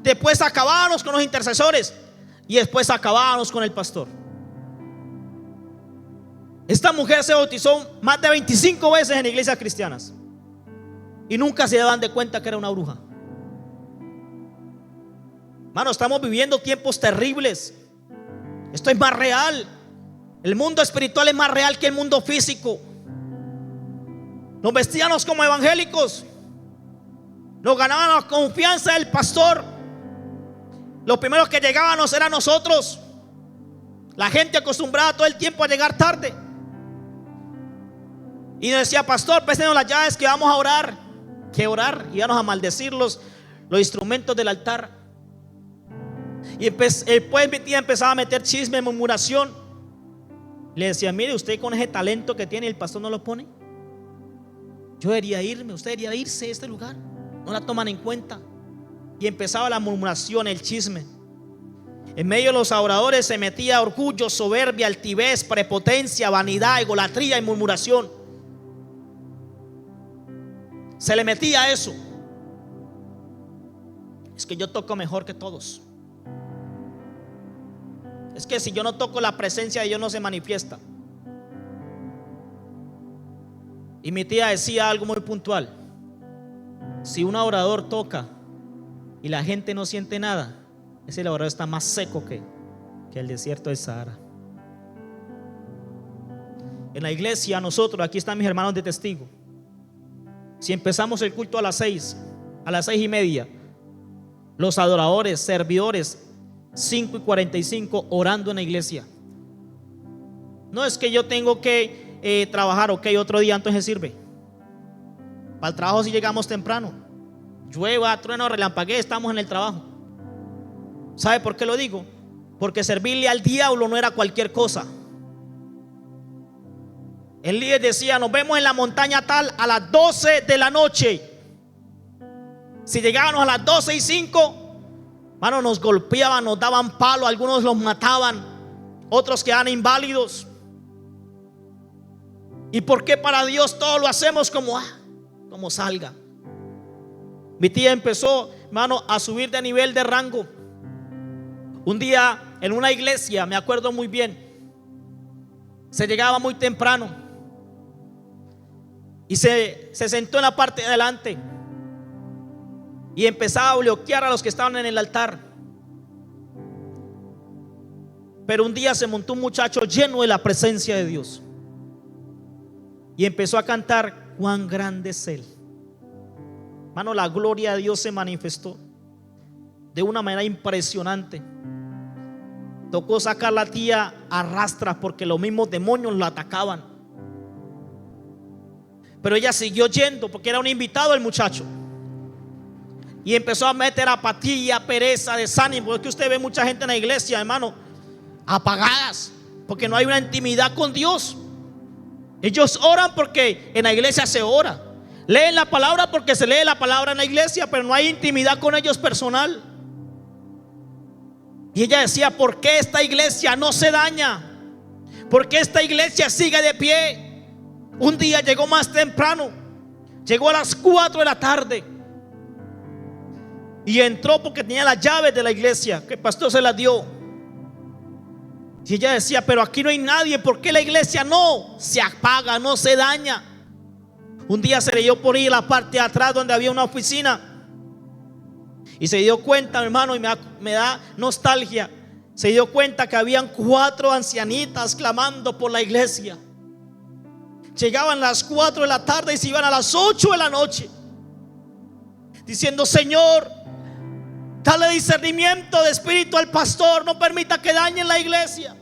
B: Después acabábamos con los intercesores. Y después acabábamos con el pastor. Esta mujer se bautizó más de 25 veces en iglesias cristianas y nunca se daban de cuenta que era una bruja. Hermano, estamos viviendo tiempos terribles. Esto es más real. El mundo espiritual es más real que el mundo físico. Nos vestíamos como evangélicos. Nos ganaban la confianza del pastor. Los primeros que llegábamos eran nosotros. La gente acostumbrada todo el tiempo a llegar tarde. Y nos decía: pastor, préstenos las llaves que vamos a orar. ¿Qué orar? Y íbamos a maldecir los instrumentos del altar. Y después mi tía empezaba a meter chisme, murmuración. Le decía: mire, usted con ese talento que tiene, el pastor no lo pone. Yo debería irme, usted debería irse de este lugar. No la toman en cuenta. Y empezaba la murmuración, el chisme. En medio de los adoradores se metía orgullo, soberbia, altivez, prepotencia, vanidad, egolatría y murmuración. Se le metía eso. Es que yo toco mejor que todos. Es que si yo no toco, la presencia de Dios no se manifiesta. Y mi tía decía algo muy puntual: si un adorador toca y la gente no siente nada, ese adorador está más seco que el desierto del Sahara. En la iglesia, nosotros, aquí están mis hermanos de testigo, si empezamos el culto a las 6, a las 6:30, los adoradores, servidores, 5:45 orando en la iglesia. No es que yo tengo que trabajar, ok, otro día entonces sirve. Para el trabajo si llegamos temprano, llueva, trueno, relampaguee, estamos en el trabajo. ¿Sabe por qué lo digo? Porque servirle al diablo no era cualquier cosa. El líder decía: nos vemos en la montaña tal a las 12 de la noche. Si llegábamos a las 12:05, hermano, nos golpeaban, nos daban palo, algunos los mataban, otros quedaban inválidos. ¿Y por qué para Dios todo lo hacemos como salga? Mi tía empezó, hermano, a subir de nivel de rango. Un día en una iglesia, me acuerdo muy bien, se llegaba muy temprano y se sentó en la parte de adelante y empezaba a bloquear a los que estaban en el altar. Pero un día se montó un muchacho lleno de la presencia de Dios y empezó a cantar: cuán grande es Él. Hermano, la gloria de Dios se manifestó de una manera impresionante. Tocó sacar la tía a rastras porque los mismos demonios la atacaban. Pero ella siguió yendo porque era un invitado el muchacho. Y empezó a meter apatía, pereza, desánimo. Es que usted ve mucha gente en la iglesia, hermano, apagadas porque no hay una intimidad con Dios. Ellos oran porque en la iglesia se ora. Leen la palabra porque se lee la palabra en la iglesia, pero no hay intimidad con ellos personal. Y ella decía: ¿por qué esta iglesia no se daña? ¿Por qué esta iglesia sigue de pie? Un día llegó más temprano, llegó a las 4 de la tarde y entró porque tenía las llaves de la iglesia que el pastor se las dio. Y ella decía: pero aquí no hay nadie, ¿por qué la iglesia no se apaga, no se daña? Un día se le dio por ir a la parte de atrás donde había una oficina y se dio cuenta, hermano, y me da nostalgia. Se dio cuenta que habían 4 ancianitas clamando por la iglesia. Llegaban a las 4 de la tarde y se iban a las 8 de la noche diciendo: Señor, dale discernimiento de espíritu al pastor, no permita que dañen la iglesia.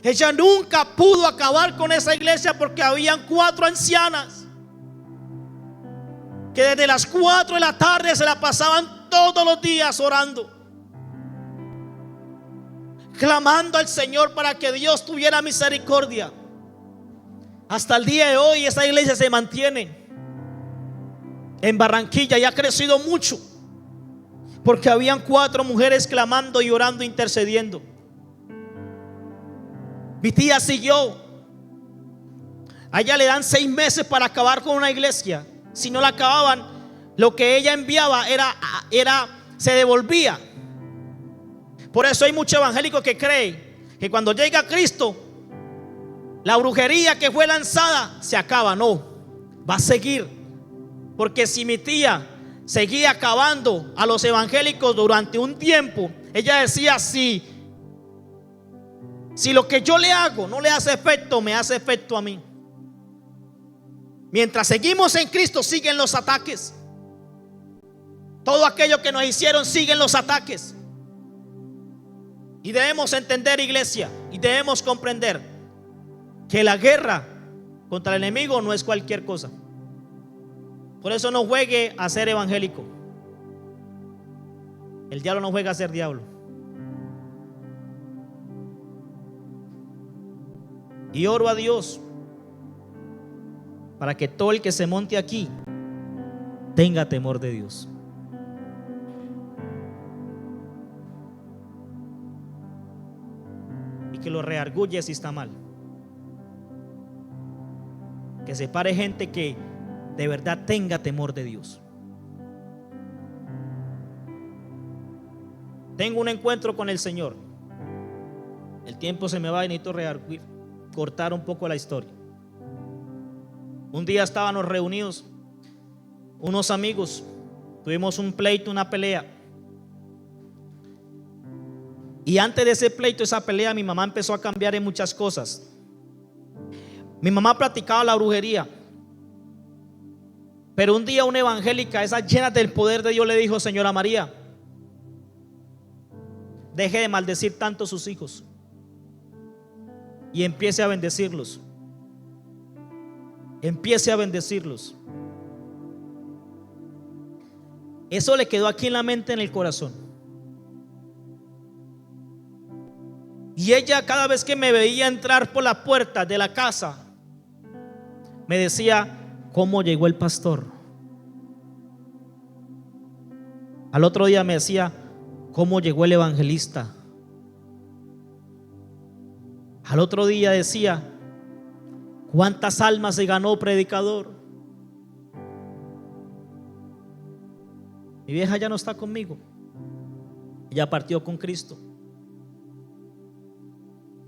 B: Ella nunca pudo acabar con esa iglesia porque habían 4 ancianas que desde las 4 de la tarde se la pasaban todos los días orando. clamando al Señor para que Dios tuviera misericordia. Hasta el día de hoy esa iglesia se mantiene en Barranquilla y ha crecido mucho, porque habían 4 mujeres clamando y orando, intercediendo. Mi tía siguió. A ella le dan 6 meses para acabar con una iglesia. Si no la acababan, lo que ella enviaba se devolvía. Por eso hay muchos evangélicos que creen que cuando llega Cristo, la brujería que fue lanzada se acaba. No, va a seguir. Porque si mi tía seguía acabando a los evangélicos durante un tiempo, ella decía: si lo que yo le hago no le hace efecto, me hace efecto a mí. Mientras seguimos en Cristo, siguen los ataques. Todo aquello que nos hicieron, siguen los ataques. Y debemos entender, iglesia, y debemos comprender que la guerra contra el enemigo no es cualquier cosa. Por eso no juegue a ser evangélico. El diablo no juega a ser diablo. Y oro a Dios para que todo el que se monte aquí tenga temor de Dios. Y que lo reargulle si está mal. Que se pare gente que de verdad tenga temor de Dios. Tengo un encuentro con el Señor. El tiempo se me va y necesito cortar un poco la historia. Un día estábamos reunidos unos amigos, tuvimos un pleito, una pelea. Y antes de ese pleito, esa pelea, mi mamá empezó a cambiar en muchas cosas. Mi mamá practicaba la brujería, pero un día una evangélica, esa llena del poder de Dios, le dijo: señora María, deje de maldecir tanto a sus hijos y empiece a bendecirlos. Empiece a bendecirlos. Eso le quedó aquí en la mente, en el corazón. Y ella, cada vez que me veía entrar por la puerta de la casa, me decía: ¿cómo llegó el pastor? Al otro día me decía: ¿cómo llegó el evangelista? Al otro día decía: ¿cuántas almas se ganó predicador? Mi vieja ya no está conmigo. Ella partió con Cristo.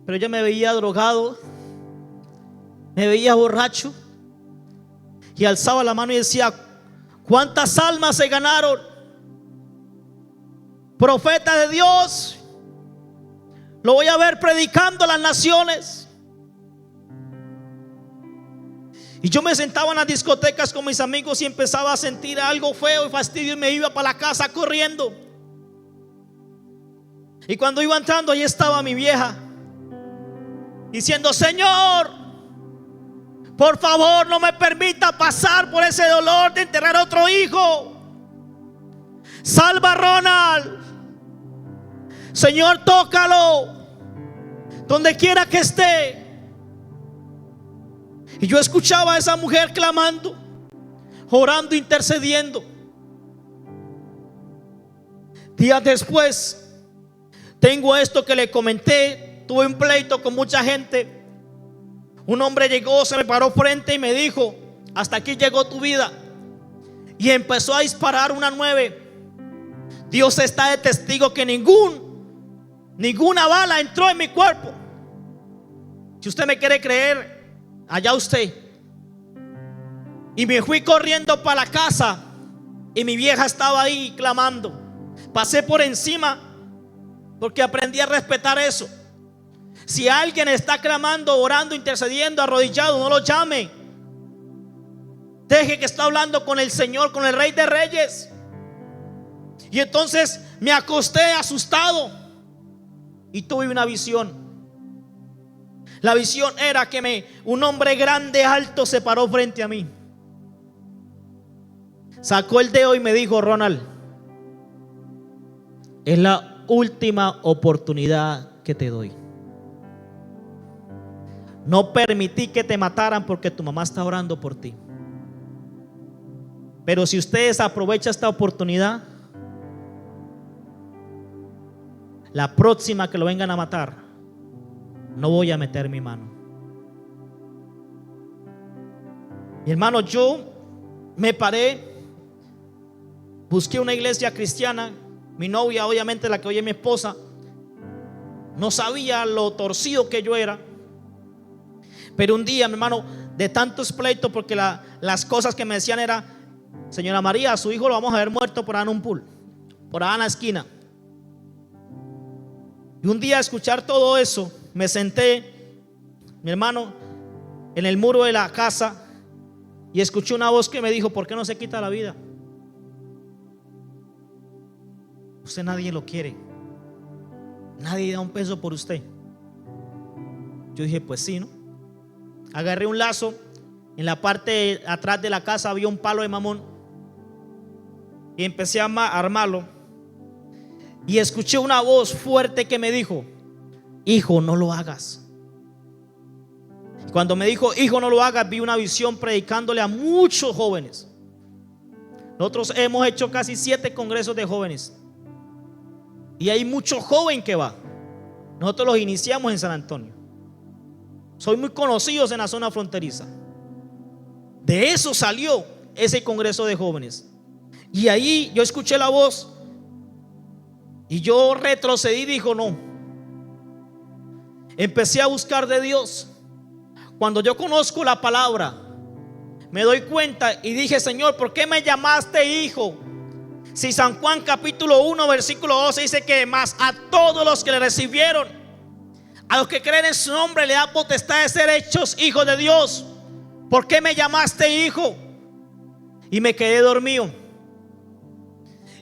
B: Pero ella me veía drogado, me veía borracho, y alzaba la mano y decía: ¿cuántas almas se ganaron? Profeta de Dios, lo voy a ver predicando a las naciones. Y yo me sentaba en las discotecas con mis amigos y empezaba a sentir algo feo y fastidio, y me iba para la casa corriendo. Y cuando iba entrando, ahí estaba mi vieja diciendo: Señor, por favor, no me permita pasar por ese dolor de enterrar a otro hijo. Salva a Ronald. Señor, tócalo donde quiera que esté. Y yo escuchaba a esa mujer clamando, orando, intercediendo. Días después, tengo esto que le comenté. Tuve un pleito con mucha gente. Un hombre llegó, se me paró frente y me dijo: hasta aquí llegó tu vida. Y empezó a disparar una 9. Dios está de testigo que ninguna bala entró en mi cuerpo. Si usted me quiere creer, allá usted. Y me fui corriendo para la casa, y mi vieja estaba ahí clamando. Pasé por encima porque aprendí a respetar eso. Si alguien está clamando, orando, intercediendo, arrodillado, no lo llame. Deje que está hablando con el Señor, con el Rey de Reyes. Y entonces me acosté asustado y tuve una visión. La visión era que un hombre grande, alto, se paró frente a mí. Sacó el dedo y me dijo: Ronald, es la última oportunidad que te doy. No permití que te mataran porque tu mamá está orando por ti. Pero si ustedes aprovechan esta oportunidad, la próxima que lo vengan a matar, no voy a meter mi mano. Mi hermano, yo me paré, busqué una iglesia cristiana. Mi novia, obviamente la que hoy es mi esposa, no sabía lo torcido que yo era. Pero un día, mi hermano, de tantos pleitos, porque las cosas que me decían era: señora María, a su hijo lo vamos a ver muerto por allá en un pool, por allá en la esquina. Y un día, escuchar todo eso, me senté, mi hermano, en el muro de la casa y escuché una voz que me dijo: ¿por qué no se quita la vida? Usted nadie lo quiere, nadie da un peso por usted. Yo dije: pues sí, ¿no? Agarré un lazo, en la parte de atrás de la casa había un palo de mamón y empecé a armarlo. Y escuché una voz fuerte que me dijo: hijo, no lo hagas. Cuando me dijo: hijo, no lo hagas, vi una visión predicándole a muchos jóvenes. Nosotros hemos hecho casi 7 congresos de jóvenes y hay mucho joven que va. Nosotros los iniciamos en San Antonio. Soy muy conocidos en la zona fronteriza. De eso salió ese congreso de jóvenes. Y ahí yo escuché la voz y yo retrocedí y dijo: no. Empecé a buscar de Dios. Cuando yo conozco la palabra, me doy cuenta y dije: Señor, ¿por qué me llamaste hijo? Si San Juan capítulo 1 versículo 12 dice que más a todos los que le recibieron, a los que creen en su nombre, le da potestad de ser hechos hijos de Dios. ¿Por qué me llamaste hijo? Y me quedé dormido.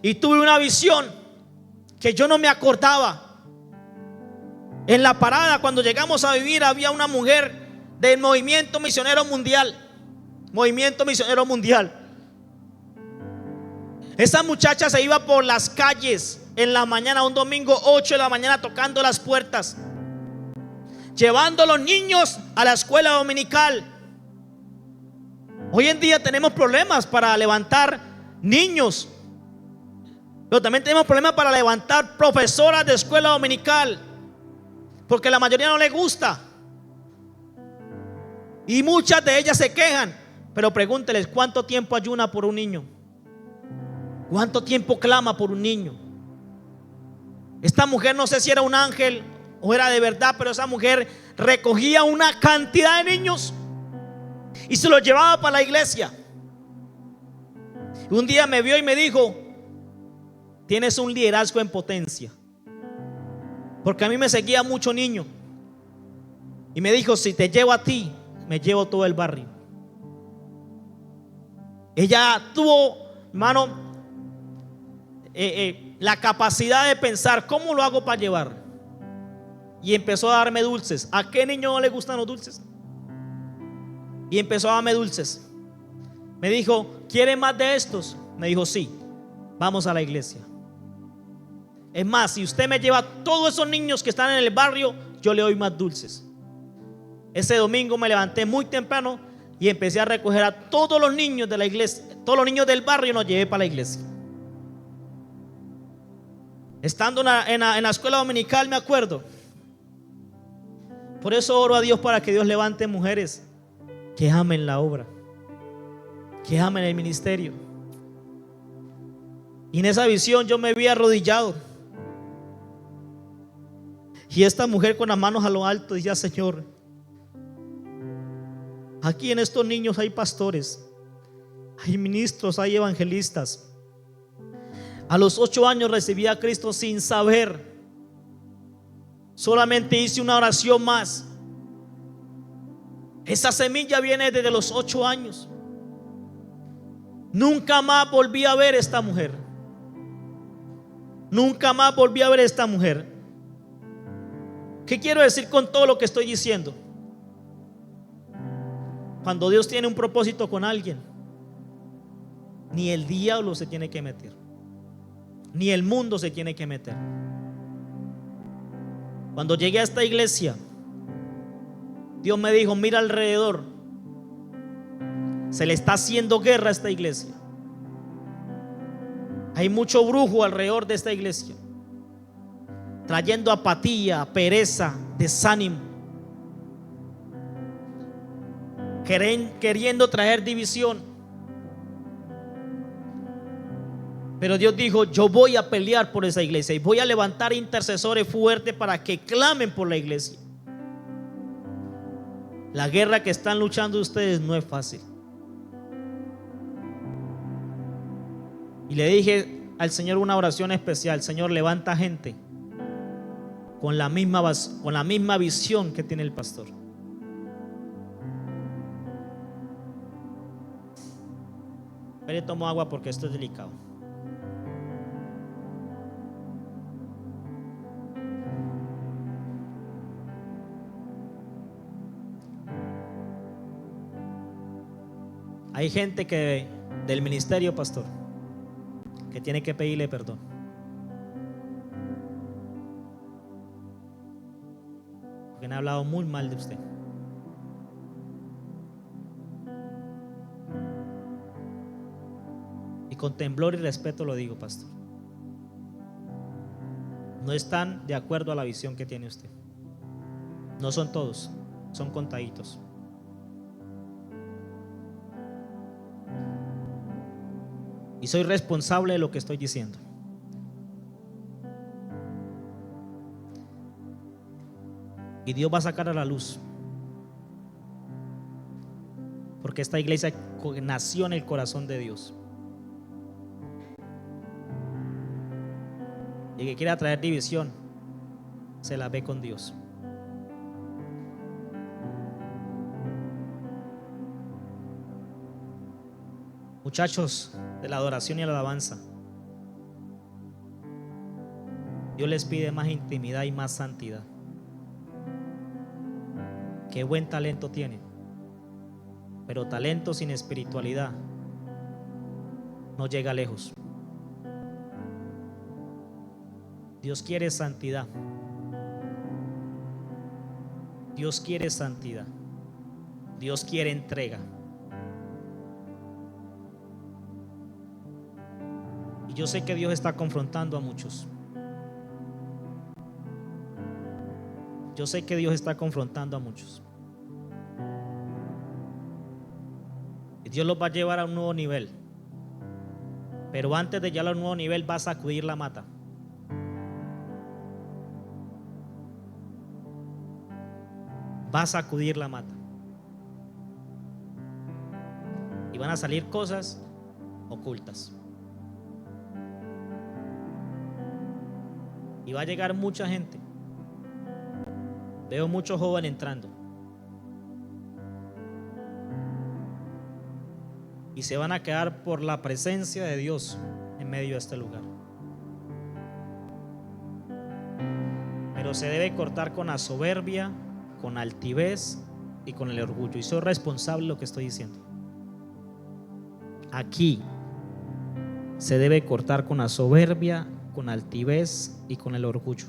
B: Y tuve una visión que yo no me acordaba. En la parada, cuando llegamos a vivir, había una mujer del Movimiento Misionero Mundial. Movimiento Misionero Mundial. Esa muchacha se iba por las calles en la mañana, un domingo 8 de la mañana, tocando las puertas, llevando a los niños a la escuela dominical. Hoy en día tenemos problemas para levantar niños, pero también tenemos problemas para levantar profesoras de escuela dominical, porque la mayoría no les gusta y muchas de ellas se quejan. Pero pregúnteles: ¿cuánto tiempo ayuna por un niño? ¿Cuánto tiempo clama por un niño? Esta mujer, no sé si era un ángel o era de verdad, pero esa mujer recogía una cantidad de niños y se los llevaba para la iglesia. Un día me vio y me dijo: tienes un liderazgo en potencia. Porque a mí me seguía mucho niño. Y me dijo: si te llevo a ti, me llevo todo el barrio. Ella tuvo, hermano, la capacidad de pensar: ¿cómo lo hago para llevar? Y empezó a darme dulces. ¿A qué niño no le gustan los dulces? Y empezó a darme dulces. Me dijo: ¿quiere más de estos? Me dijo: sí, vamos a la iglesia. Es más, si usted me lleva a todos esos niños que están en el barrio, yo le doy más dulces. Ese domingo me levanté muy temprano y empecé a recoger a todos los niños de la iglesia, todos los niños del barrio, y los llevé para la iglesia. Estando en la escuela dominical, me acuerdo. Por eso oro a Dios para que Dios levante mujeres que amen la obra, que amen el ministerio. Y en esa visión yo me vi arrodillado. Y esta mujer con las manos a lo alto decía: Señor, aquí en estos niños hay pastores, hay ministros, hay evangelistas. A los 8 años recibí a Cristo sin saber. Solamente hice una oración más. Esa semilla viene desde los 8 años. Nunca más volví a ver esta mujer. Nunca más volví a ver esta mujer. ¿Qué quiero decir con todo lo que estoy diciendo? Cuando Dios tiene un propósito con alguien, ni el diablo se tiene que meter, ni el mundo se tiene que meter.
A: Cuando llegué a esta iglesia, Dios me dijo: mira alrededor, se le está haciendo guerra a esta iglesia. Hay mucho brujo alrededor de esta iglesia, trayendo apatía, pereza, desánimo, queriendo traer división. Pero Dios dijo: yo voy a pelear por esa iglesia y voy a levantar intercesores fuertes para que clamen por la iglesia. La guerra que están luchando ustedes no es fácil. Y le dije al Señor una oración especial: Señor, levanta gente con la misma visión que tiene el pastor. Pero tomo agua porque esto es delicado. Hay gente que del ministerio, pastor, que tiene que pedirle perdón. Porque me ha hablado muy mal de usted. Y con temblor y respeto lo digo, pastor. No están de acuerdo a la visión que tiene usted. No son todos, son contaditos. Y soy responsable de lo que estoy diciendo. Y Dios va a sacar a la luz, porque esta iglesia nació en el corazón de Dios. Y el que quiera traer división se la ve con Dios. Muchachos de la adoración y la alabanza, Dios les pide más intimidad y más santidad. Qué buen talento tienen, pero talento sin espiritualidad no llega lejos. Dios quiere santidad. Dios quiere santidad. Dios quiere entrega. Y yo sé que Dios está confrontando a muchos. Yo sé que Dios está confrontando a muchos. Y Dios los va a llevar a un nuevo nivel. Pero antes de llegar a un nuevo nivel va a sacudir la mata. Va a sacudir la mata. Y van a salir cosas ocultas. Y va a llegar mucha gente. Veo muchos jóvenes entrando. Y se van a quedar por la presencia de Dios en medio de este lugar. Pero se debe cortar con la soberbia, con altivez y con el orgullo. Y soy responsable de lo que estoy diciendo. Aquí se debe cortar con la soberbia, con altivez y con el orgullo.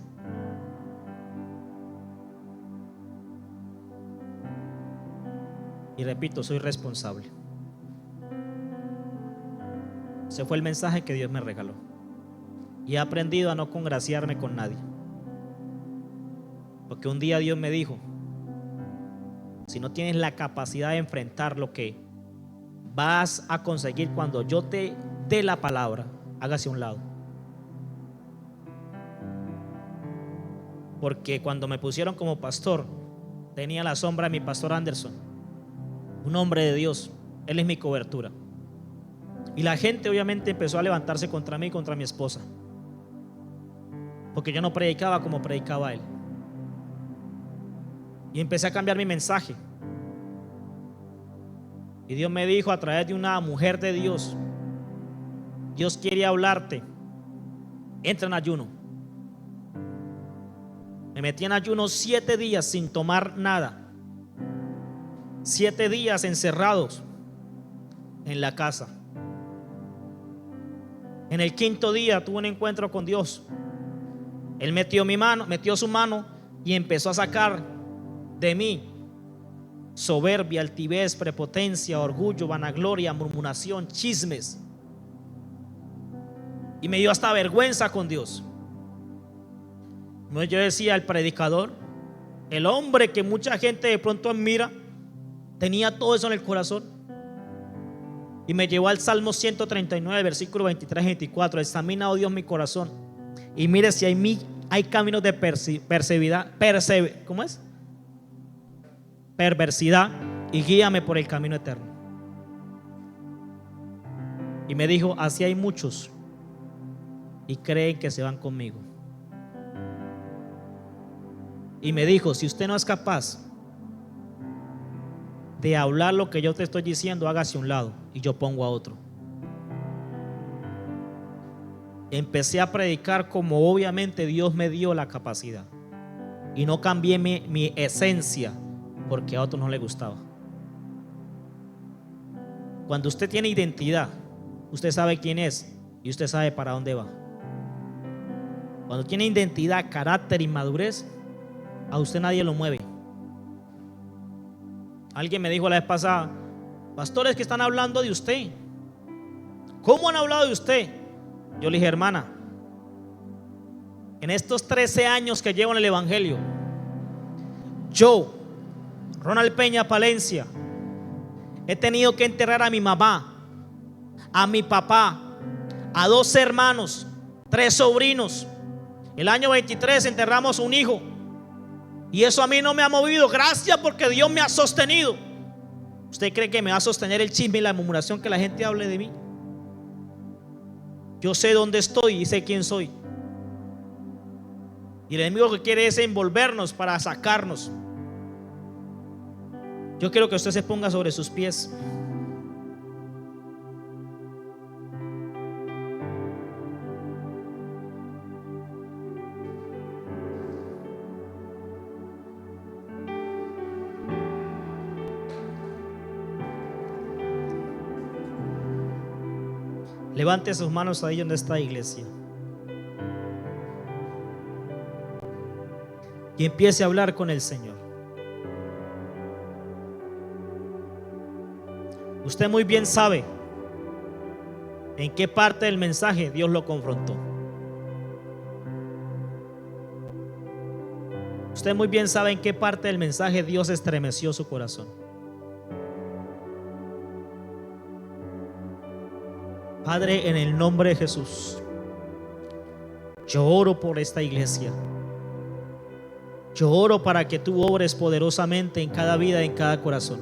A: Y repito, soy responsable. Ese fue el mensaje que Dios me regaló. Y he aprendido a no congraciarme con nadie. Porque un día Dios me dijo: si no tienes la capacidad de enfrentar lo que vas a conseguir cuando yo te dé la palabra, hágase a un lado. Porque cuando me pusieron como pastor, tenía la sombra de mi pastor Anderson, un hombre de Dios. Él es mi cobertura. Y la gente obviamente empezó a levantarse contra mí y contra mi esposa, porque yo no predicaba como predicaba él. Y empecé a cambiar mi mensaje. Y Dios me dijo a través de una mujer de Dios: Dios quiere hablarte, entra en ayuno. Me metí en ayuno 7 días sin tomar nada. 7 días encerrados en la casa. En el 5.º día tuve un encuentro con Dios. Él metió su mano y empezó a sacar de mí soberbia, altivez, prepotencia, orgullo, vanagloria, murmuración, chismes. Y me dio hasta vergüenza con Dios. Yo decía, el predicador, el hombre que mucha gente de pronto admira, tenía todo eso en el corazón. Y me llevó al Salmo 139, versículo 23 y 24. Examina, oh Dios, mi corazón, y mire si hay caminos de perversidad, y guíame por el camino eterno. Y me dijo, así hay muchos y creen que se van conmigo. Y me dijo, si usted no es capaz de hablar lo que yo te estoy diciendo, hágase a un lado y yo pongo a otro. Empecé a predicar como obviamente Dios me dio la capacidad, y no cambié mi esencia porque a otros no les gustaba. Cuando usted tiene identidad, usted sabe quién es y usted sabe para dónde va. Cuando tiene identidad, carácter y madurez, a usted nadie lo mueve. Alguien me dijo la vez pasada, pastores que están hablando de usted. ¿Cómo han hablado de usted? Yo le dije, hermana, en estos 13 años que llevo en el evangelio, yo, Ronald Peña Palencia, he tenido que enterrar a mi mamá, a mi papá, a 2 hermanos, 3 sobrinos. El año 23 enterramos un hijo, y eso a mí no me ha movido. Gracias, porque Dios me ha sostenido. ¿Usted cree que me va a sostener el chisme y la murmuración que la gente hable de mí? Yo sé dónde estoy y sé quién soy. Y el enemigo que quiere es envolvernos para sacarnos. Yo quiero que usted se ponga sobre sus pies. Levante sus manos ahí donde está, iglesia, y empiece a hablar con el Señor. Usted muy bien sabe en qué parte del mensaje Dios lo confrontó. Usted muy bien sabe en qué parte del mensaje Dios estremeció su corazón. Padre, en el nombre de Jesús, yo oro por esta iglesia. Yo oro para que tú obres poderosamente en cada vida, en cada corazón.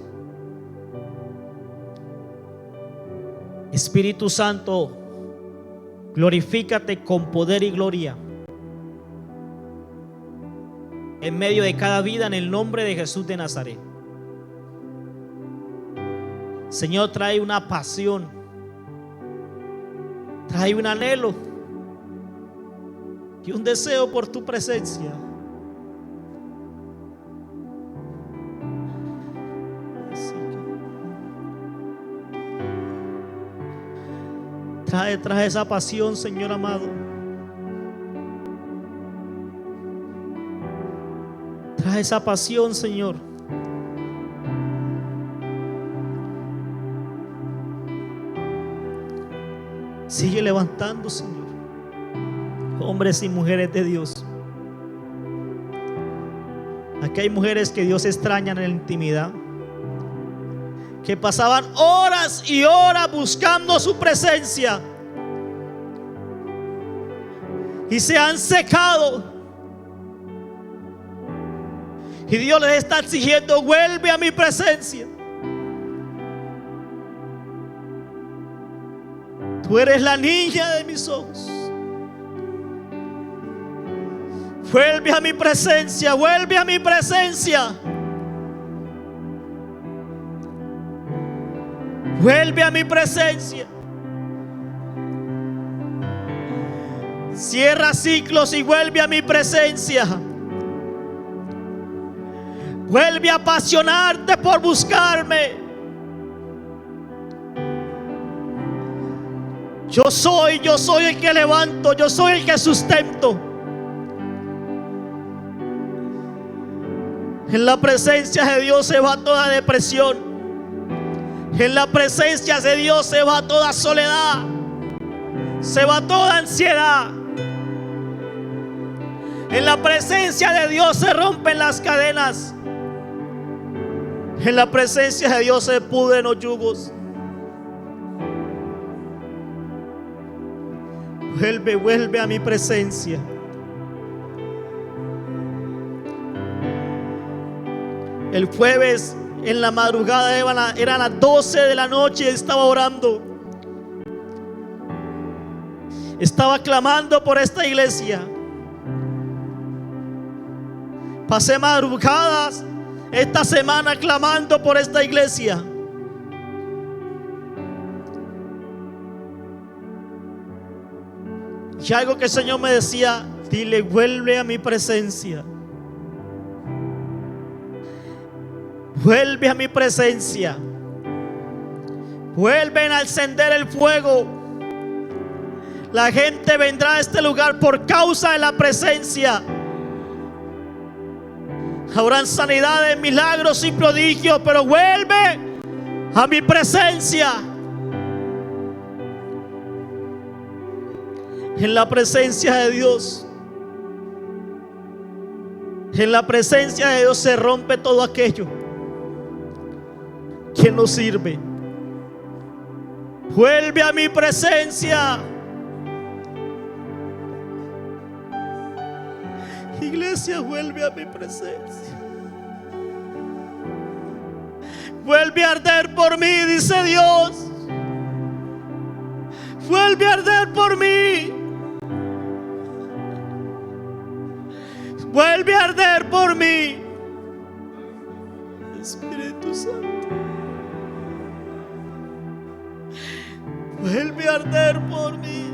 A: Espíritu Santo, glorifícate con poder y gloria en medio de cada vida, en el nombre de Jesús de Nazaret. Señor, trae una pasión, trae un anhelo y un deseo por tu presencia. Trae esa pasión, Señor amado. Trae esa pasión, Señor. Sigue levantando, Señor, hombres y mujeres de Dios. Aquí hay mujeres que Dios extraña en la intimidad, que pasaban horas y horas buscando su presencia y se han secado, y Dios les está exigiendo: vuelve a mi presencia. Tú eres la niña de mis ojos. Vuelve a mi presencia, vuelve a mi presencia. Vuelve a mi presencia. Cierra ciclos y vuelve a mi presencia. Vuelve a apasionarte por buscarme. Yo soy el que levanto, yo soy el que sustento.
B: En la presencia de Dios se va toda depresión. En la presencia de Dios se va toda soledad. Se va toda ansiedad. En la presencia de Dios se rompen las cadenas. En la presencia de Dios se pudren los yugos. Vuelve, vuelve a mi presencia. El jueves en la madrugada eran las 12 de la noche y estaba orando. Estaba clamando por esta iglesia. Pasé madrugadas esta semana clamando por esta iglesia. Y algo que el Señor me decía: dile, vuelve a mi presencia. Vuelve a mi presencia. Vuelven a encender el fuego. La gente vendrá a este lugar por causa de la presencia. Habrán sanidades, milagros y prodigios, pero vuelve a mi presencia. En la presencia de Dios, en la presencia de Dios se rompe todo aquello que no sirve. Vuelve a mi presencia. Iglesia, vuelve a mi presencia. Vuelve a arder por mí, dice Dios. Vuelve a arder por mí. Vuelve a arder por mí, Espíritu Santo. Vuelve a arder por mí.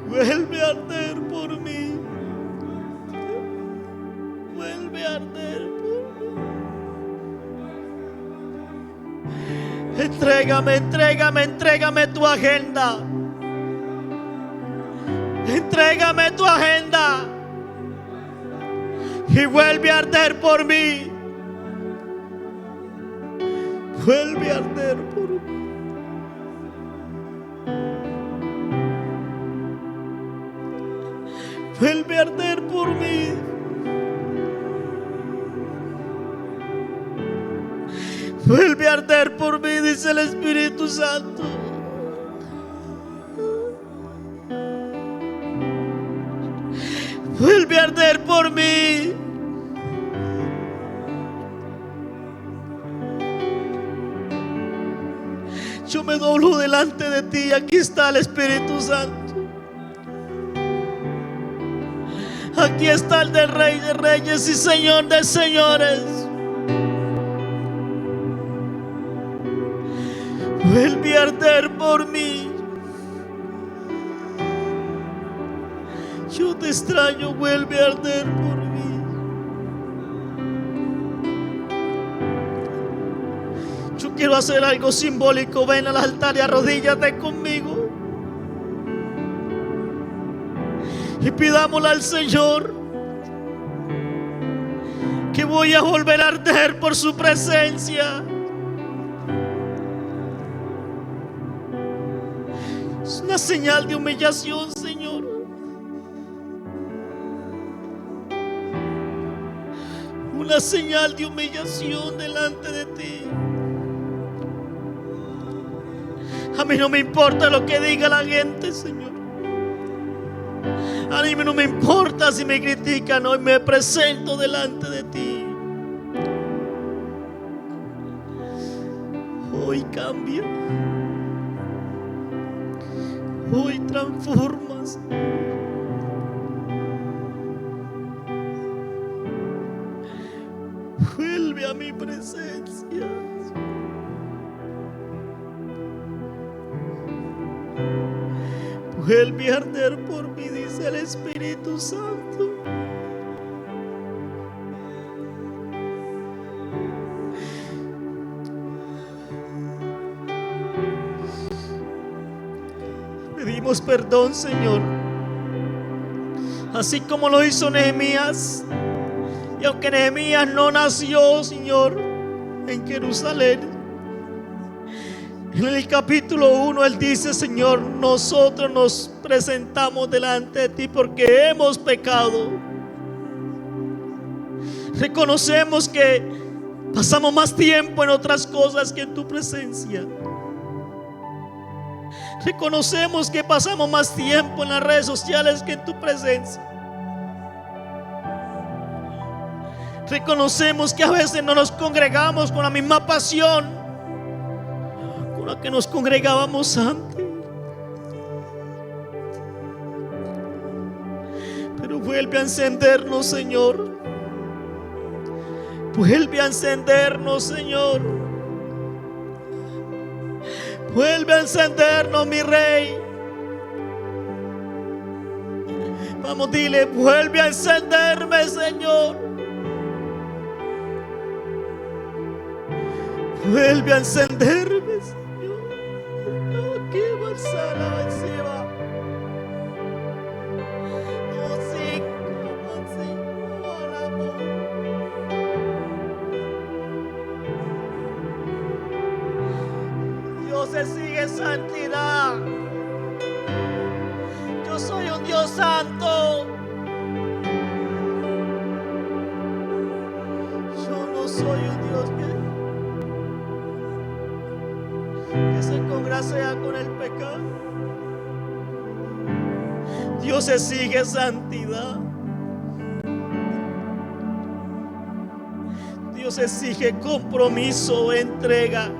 B: Vuelve a arder por mí. Vuelve a arder por mí. Entrégame, entrégame, entrégame tu agenda. Entrégame tu agenda y vuelve a arder por mí. Vuelve a arder por mí. Vuelve a arder por mí. Vuelve a arder por mí, dice el Espíritu Santo. Vuelve a arder por mí. Yo me doblo delante de ti. Aquí está el Espíritu Santo. Aquí está el del Rey de Reyes y Señor de Señores. Vuelve a arder por mí. Yo te extraño, vuelve a arder por mí. Yo quiero hacer algo simbólico. Ven al altar y arrodíllate conmigo. Y pidámosle al Señor que voy a volver a arder por su presencia. Es una señal de humillación, Señor. Una señal de humillación delante de ti. A mí no me importa lo que diga la gente, Señor. A mí no me importa si me critican. Hoy me presento delante de ti. Hoy cambia. Hoy transformas. Vuelve a mi presencia. Vuelve a arder por mí, dice el Espíritu Santo. Pedimos perdón, Señor, así como lo hizo Nehemías. Y aunque Nehemías no nació, Señor, en Jerusalén, en el capítulo 1 él dice: Señor, nosotros nos presentamos delante de ti porque hemos pecado. Reconocemos que pasamos más tiempo en otras cosas que en tu presencia. Reconocemos que pasamos más tiempo en las redes sociales que en tu presencia. Reconocemos que a veces no nos congregamos con la misma pasión con la que nos congregábamos antes. Pero vuelve a encendernos, Señor. Vuelve a encendernos, Señor. Vuelve a encendernos, mi Rey. Vamos, dile: vuelve a encenderme, Señor. Vuelve a encenderme, Señor. No, qué balsala encima. No, sí, como sí, por amor. Dios exige santidad. Yo soy un Dios santo. Yo no soy un Dios que se congracea con el pecado. Dios exige santidad. Dios exige compromiso, entrega.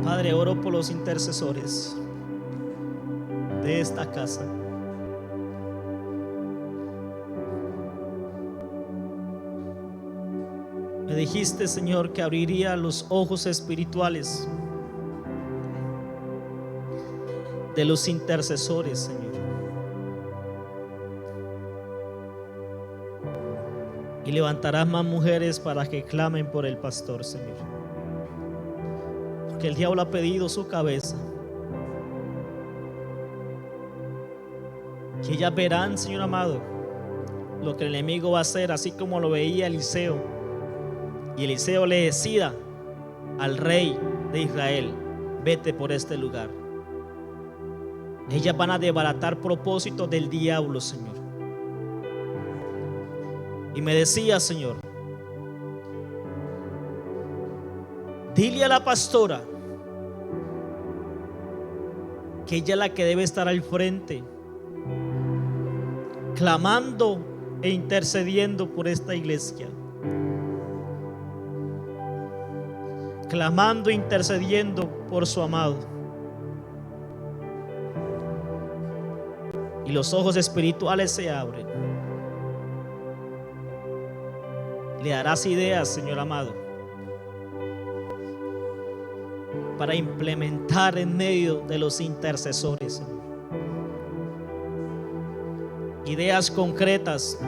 A: Padre, oro por los intercesores de esta casa. Me dijiste, Señor, que abriría los ojos espirituales de los intercesores, Señor. Y levantarás más mujeres para que clamen por el pastor, Señor. Porque el diablo ha pedido su cabeza. Que ellas verán, Señor amado, lo que el enemigo va a hacer, así como lo veía Eliseo. Y Eliseo le decía al rey de Israel: vete por este lugar. Ellas van a desbaratar propósitos del diablo, Señor. Y me decía, Señor, dile a la pastora que ella es la que debe estar al frente, clamando e intercediendo por esta iglesia. Clamando e intercediendo por su amado. Y los ojos espirituales se abren. Le darás ideas, Señor amado, para implementar en medio de los intercesores, Señor. Ideas concretas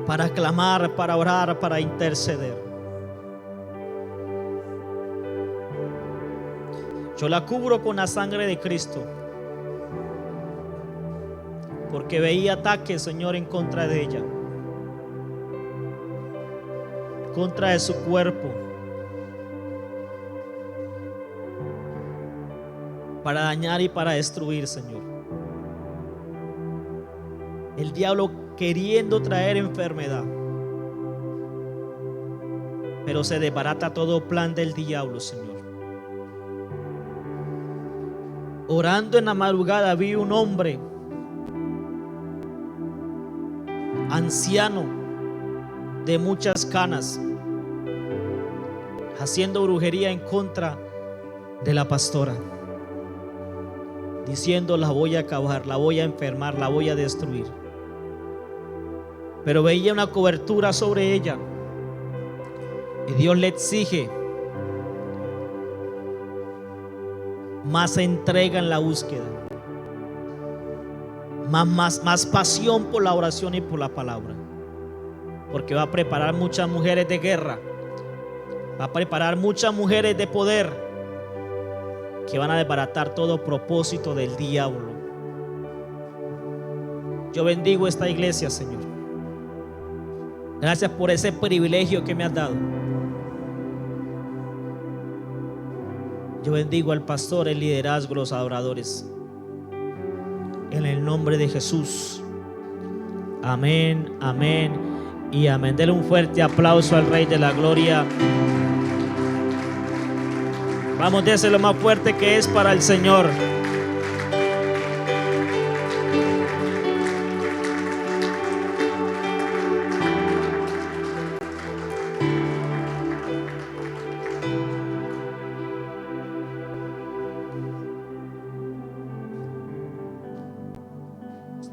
A: para clamar, para orar, para interceder. Yo la cubro con la sangre de Cristo, porque veía ataques, Señor, en contra de ella, contra de su cuerpo, para dañar y para destruir, Señor. El diablo queriendo traer enfermedad, pero se desbarata todo plan del diablo, Señor. Orando en la madrugada vi un hombre anciano de muchas canas haciendo brujería en contra de la pastora, diciendo: la voy a acabar, la voy a enfermar, la voy a destruir. Pero veía una cobertura sobre ella, y Dios le exige más entrega en la búsqueda, más pasión por la oración y por la palabra, porque va a preparar muchas mujeres de guerra, va a preparar muchas mujeres de poder que van a desbaratar todo propósito del diablo. Yo bendigo esta iglesia, Señor. Gracias por ese privilegio que me has dado. Yo bendigo al pastor, el liderazgo, los adoradores, en el nombre de Jesús. Amén, amén y amén. Denle un fuerte aplauso al Rey de la Gloria. Vamos, déselo más fuerte que es para el Señor.